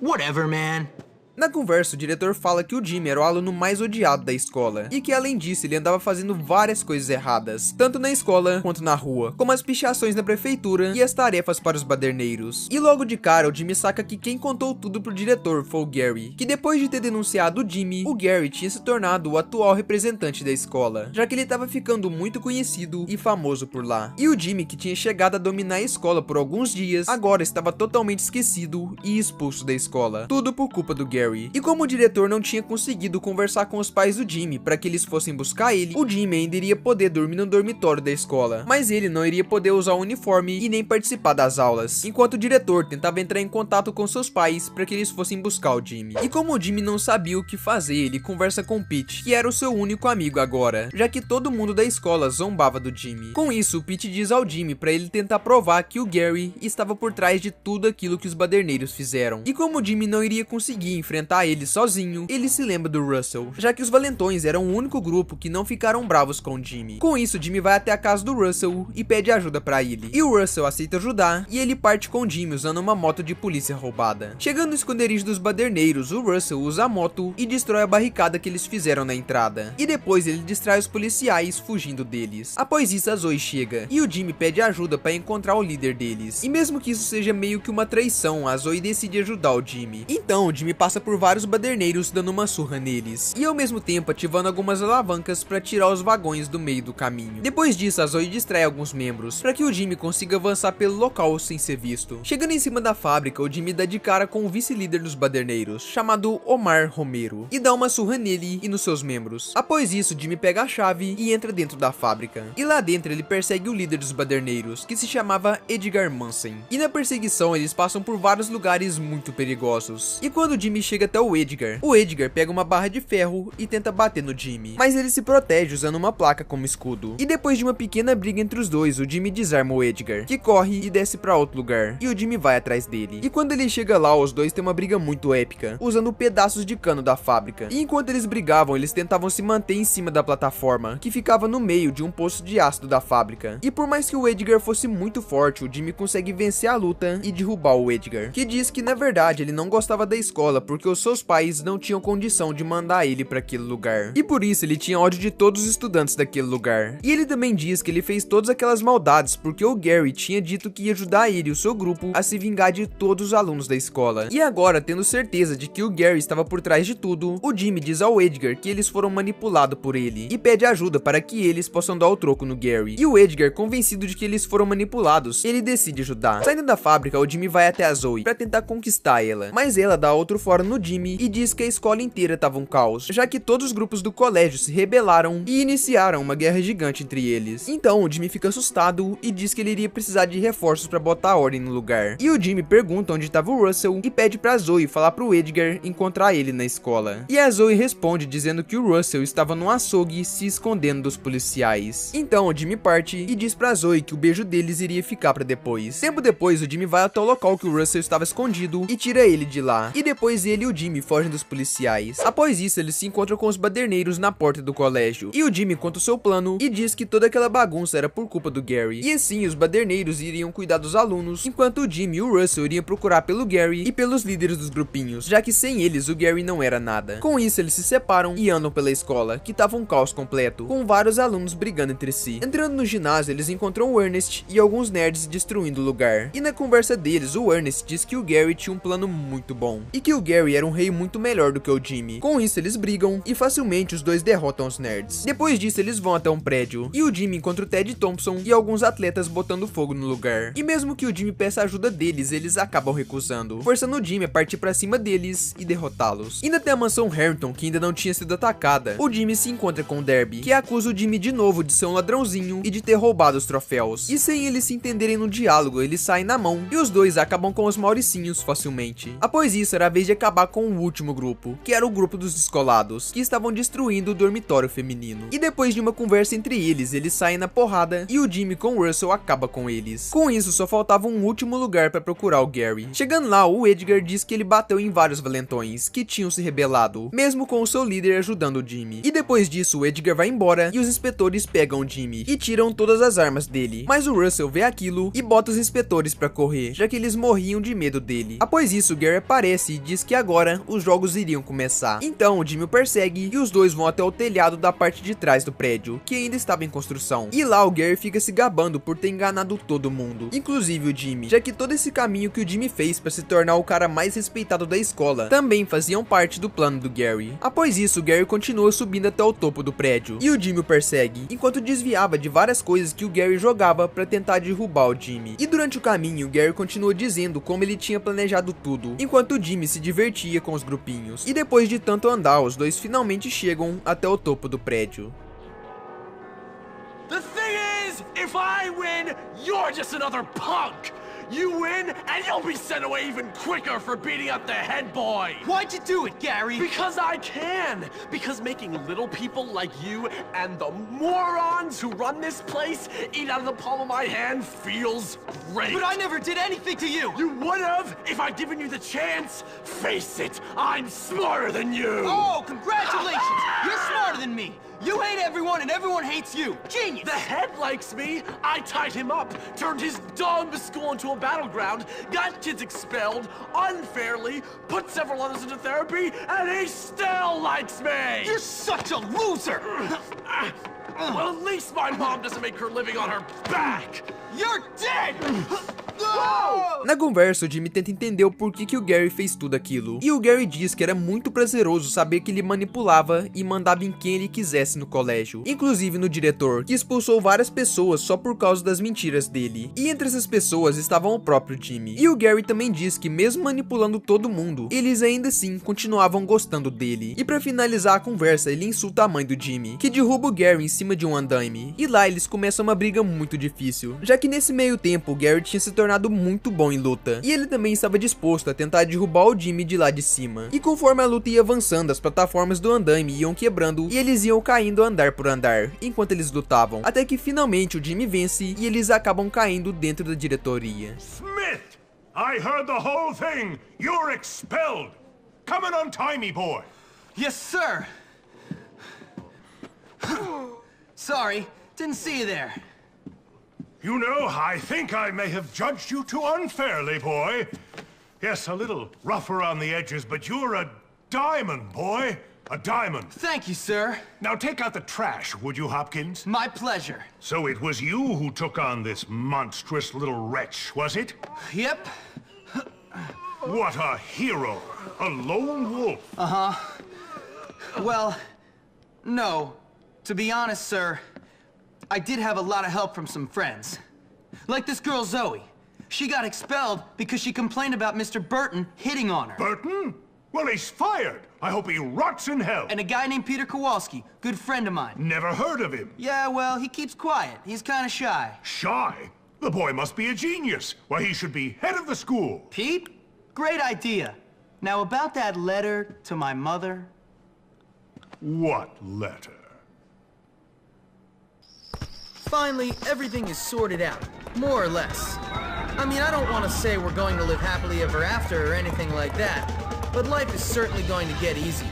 Whatever, man. Na conversa, o diretor fala que o Jimmy era o aluno mais odiado da escola, e que além disso ele andava fazendo várias coisas erradas, tanto na escola quanto na rua, como as pichações na prefeitura e as tarefas para os baderneiros. E logo de cara, o Jimmy saca que quem contou tudo pro diretor foi o Gary, que depois de ter denunciado o Jimmy, o Gary tinha se tornado o atual representante da escola, já que ele estava ficando muito conhecido e famoso por lá. E o Jimmy, que tinha chegado a dominar a escola por alguns dias, agora estava totalmente esquecido e expulso da escola, tudo por culpa do Gary. E como o diretor não tinha conseguido conversar com os pais do Jimmy para que eles fossem buscar ele, o Jimmy ainda iria poder dormir no dormitório da escola, mas ele não iria poder usar o uniforme e nem participar das aulas, enquanto o diretor tentava entrar em contato com seus pais para que eles fossem buscar o Jimmy. E como o Jimmy não sabia o que fazer, ele conversa com o Pete, que era o seu único amigo agora, já que todo mundo da escola zombava do Jimmy. Com isso, o Pete diz ao Jimmy para ele tentar provar que o Gary estava por trás de tudo aquilo que os baderneiros fizeram. E como o Jimmy não iria conseguir enfrentar ele sozinho, ele se lembra do Russell, já que os valentões eram o único grupo que não ficaram bravos com o Jimmy. Com isso, Jimmy vai até a casa do Russell e pede ajuda pra ele. E o Russell aceita ajudar e ele parte com o Jimmy usando uma moto de polícia roubada. Chegando no esconderijo dos baderneiros, o Russell usa a moto e destrói a barricada que eles fizeram na entrada. E depois ele distrai os policiais fugindo deles. Após isso, a Zoe chega e o Jimmy pede ajuda para encontrar o líder deles. E mesmo que isso seja meio que uma traição, a Zoe decide ajudar o Jimmy. Então o Jimmy passa por vários baderneiros dando uma surra neles, e ao mesmo tempo ativando algumas alavancas para tirar os vagões do meio do caminho. Depois disso, a Zoe distrai alguns membros para que o Jimmy consiga avançar pelo local sem ser visto. Chegando em cima da fábrica, o Jimmy dá de cara com o vice-líder dos baderneiros, chamado Omar Romero, e dá uma surra nele e nos seus membros. Após isso, Jimmy pega a chave e entra dentro da fábrica, e lá dentro ele persegue o líder dos baderneiros, que se chamava Edgar Manson. E na perseguição eles passam por vários lugares muito perigosos, e quando o Jimmy chega até o Edgar pega uma barra de ferro e tenta bater no Jimmy, mas ele se protege usando uma placa como escudo. E depois de uma pequena briga entre os dois, o Jimmy desarma o Edgar, que corre e desce pra outro lugar, e o Jimmy vai atrás dele. E quando ele chega lá, os dois têm uma briga muito épica, usando pedaços de cano da fábrica. E enquanto eles brigavam, eles tentavam se manter em cima da plataforma, que ficava no meio de um poço de ácido da fábrica. E por mais que o Edgar fosse muito forte, o Jimmy consegue vencer a luta e derrubar o Edgar, que diz que na verdade ele não gostava da escola porque os seus pais não tinham condição de mandar ele para aquele lugar, e por isso ele tinha ódio de todos os estudantes daquele lugar. E ele também diz que ele fez todas aquelas maldades porque o Gary tinha dito que ia ajudar ele e o seu grupo a se vingar de todos os alunos da escola. E agora, tendo certeza de que o Gary estava por trás de tudo, o Jimmy diz ao Edgar que eles foram manipulados por ele e pede ajuda para que eles possam dar o troco no Gary. E o Edgar, convencido de que eles foram manipulados, ele decide ajudar. Saindo da fábrica, o Jimmy vai até a Zoe para tentar conquistar ela, mas ela dá outro fora no Jimmy e diz que a escola inteira tava um caos, já que todos os grupos do colégio se rebelaram e iniciaram uma guerra gigante entre eles. Então o Jimmy fica assustado e diz que ele iria precisar de reforços para botar ordem no lugar. E o Jimmy pergunta onde estava o Russell e pede pra Zoe falar pro Edgar encontrar ele na escola. E a Zoe responde dizendo que o Russell estava no açougue se escondendo dos policiais. Então o Jimmy parte e diz pra Zoe que o beijo deles iria ficar pra depois. Tempo depois, o Jimmy vai até o local que o Russell estava escondido e tira ele de lá. E depois ele e o Jimmy fogem dos policiais. Após isso, eles se encontram com os baderneiros na porta do colégio. E o Jimmy conta o seu plano e diz que toda aquela bagunça era por culpa do Gary. E assim, os baderneiros iriam cuidar dos alunos, enquanto o Jimmy e o Russell iriam procurar pelo Gary e pelos líderes dos grupinhos, já que sem eles, o Gary não era nada. Com isso, eles se separam e andam pela escola, que tava um caos completo, com vários alunos brigando entre si. Entrando no ginásio, eles encontram o Ernest e alguns nerds destruindo o lugar. E na conversa deles, o Ernest diz que o Gary tinha um plano muito bom, e que o Gary Gary era um rei muito melhor do que o Jimmy. Com isso eles brigam e facilmente os dois derrotam os nerds. Depois disso eles vão até um prédio e o Jimmy encontra o Ted Thompson e alguns atletas botando fogo no lugar. E mesmo que o Jimmy peça ajuda deles, eles acabam recusando, forçando o Jimmy a partir pra cima deles e derrotá-los. Indo até a mansão Harrington, que ainda não tinha sido atacada, o Jimmy se encontra com o Derby, que acusa o Jimmy de novo de ser um ladrãozinho e de ter roubado os troféus. E sem eles se entenderem no diálogo, eles saem na mão e os dois acabam com os Mauricinhos facilmente. Após isso, era a vez de acabar com o último grupo, que era o grupo dos descolados, que estavam destruindo o dormitório feminino. E depois de uma conversa entre eles saem na porrada e o Jimmy com o Russell acaba com eles. Com isso, só faltava um último lugar para procurar o Gary. Chegando lá, o Edgar diz que ele bateu em vários valentões que tinham se rebelado, mesmo com o seu líder ajudando o Jimmy. E depois disso, o Edgar vai embora e os inspetores pegam o Jimmy e tiram todas as armas dele. Mas o Russell vê aquilo e bota os inspetores para correr, já que eles morriam de medo dele. Após isso, o Gary aparece e diz que agora os jogos iriam começar. Então o Jimmy o persegue e os dois vão até o telhado da parte de trás do prédio, que ainda estava em construção. E lá o Gary fica se gabando por ter enganado todo mundo, inclusive o Jimmy, já que todo esse caminho que o Jimmy fez para se tornar o cara mais respeitado da escola também faziam parte do plano do Gary. Após isso, o Gary continua subindo até o topo do prédio e o Jimmy o persegue, enquanto desviava de várias coisas que o Gary jogava para tentar derrubar o Jimmy. E durante o caminho, o Gary continua dizendo como ele tinha planejado tudo, enquanto o Jimmy se divertia com os grupinhos. E depois de tanto andar, os dois finalmente chegam até o topo do prédio. The thing is, if I win, you're just another punk. You win, and you'll be sent away even quicker for beating up the head boy. Why'd you do it, Gary? Because I can. Because making little people like you and the morons who run this place eat out of the palm of my hand feels great. But I never did anything to you. You would have if I'd given you the chance. Face it, I'm smarter than you. Oh, congratulations. You're smarter than me. You hate everyone and everyone hates you. Genius. The head likes me. I tied him up, turned his dumb school into a battleground, got kids expelled unfairly, put several others into therapy, and he still likes me! You're such a loser! Well, at least my mom doesn't make her living on her back! You're dead! Na conversa, o Jimmy tenta entender o porquê que o Gary fez tudo aquilo. E o Gary diz que era muito prazeroso saber que ele manipulava e mandava em quem ele quisesse no colégio, inclusive no diretor, que expulsou várias pessoas só por causa das mentiras dele. E entre essas pessoas estavam o próprio Jimmy. E o Gary também diz que mesmo manipulando todo mundo, eles ainda assim continuavam gostando dele. E pra finalizar a conversa, ele insulta a mãe do Jimmy, que derruba o Gary em cima de um andaime. E lá eles começam uma briga muito difícil, já que nesse meio tempo o Gary tinha se tornado muito bom em luta, e ele também estava disposto a tentar derrubar o Jimmy de lá de cima. E conforme a luta ia avançando, as plataformas do andaime iam quebrando e eles iam caindo andar por andar, enquanto eles lutavam, até que finalmente o Jimmy vence e eles acabam caindo dentro da diretoria. Smith! I heard the whole thing! You're expelled! Come and untie me, boy! Yes, sir. Sorry, didn't see you there. You know, I think I may have judged you too unfairly, boy. Yes, a little rough around the edges, but you're a diamond, boy. A diamond. Thank you, sir. Now take out the trash, would you, Hopkins? My pleasure. So it was you who took on this monstrous little wretch, was it? Yep. What a hero. A lone wolf. Uh-huh. Well, no. To be honest, sir, I did have a lot of help from some friends. Like this girl, Zoe. She got expelled because she complained about Mr. Burton hitting on her. Burton? Well, he's fired. I hope he rots in hell. And a guy named Peter Kowalski, good friend of mine. Never heard of him. Yeah, well, he keeps quiet. He's kind of shy. Shy? The boy must be a genius. Why, he should be head of the school. Pete? Great idea. Now, about that letter to my mother... What letter? Finally, everything is sorted out, more or less. I mean, I don't want to say we're going to live happily ever after or anything like that, but life is certainly going to get easier.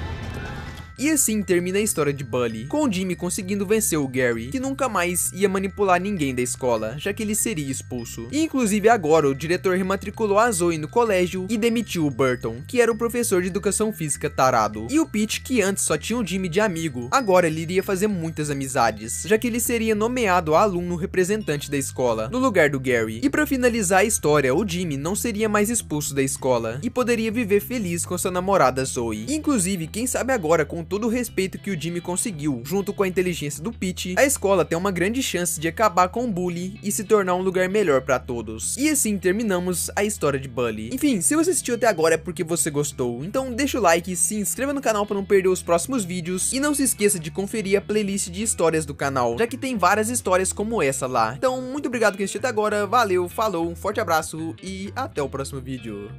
E assim termina a história de Bully, com o Jimmy conseguindo vencer o Gary, que nunca mais ia manipular ninguém da escola, já que ele seria expulso. E inclusive agora o diretor rematriculou a Zoe no colégio e demitiu o Burton, que era o professor de educação física tarado. E o Pete, que antes só tinha o Jimmy de amigo, agora ele iria fazer muitas amizades, já que ele seria nomeado aluno representante da escola, no lugar do Gary. E pra finalizar a história, o Jimmy não seria mais expulso da escola e poderia viver feliz com sua namorada Zoe. E, inclusive, quem sabe agora, com todo o respeito que o Jimmy conseguiu, junto com a inteligência do Pete, a escola tem uma grande chance de acabar com o bullying e se tornar um lugar melhor pra todos. E assim terminamos a história de Bully. Enfim, se você assistiu até agora é porque você gostou, então deixa o like, se inscreva no canal para não perder os próximos vídeos e não se esqueça de conferir a playlist de histórias do canal, já que tem várias histórias como essa lá. Então, muito obrigado por assistir até agora, valeu, falou, um forte abraço e até o próximo vídeo.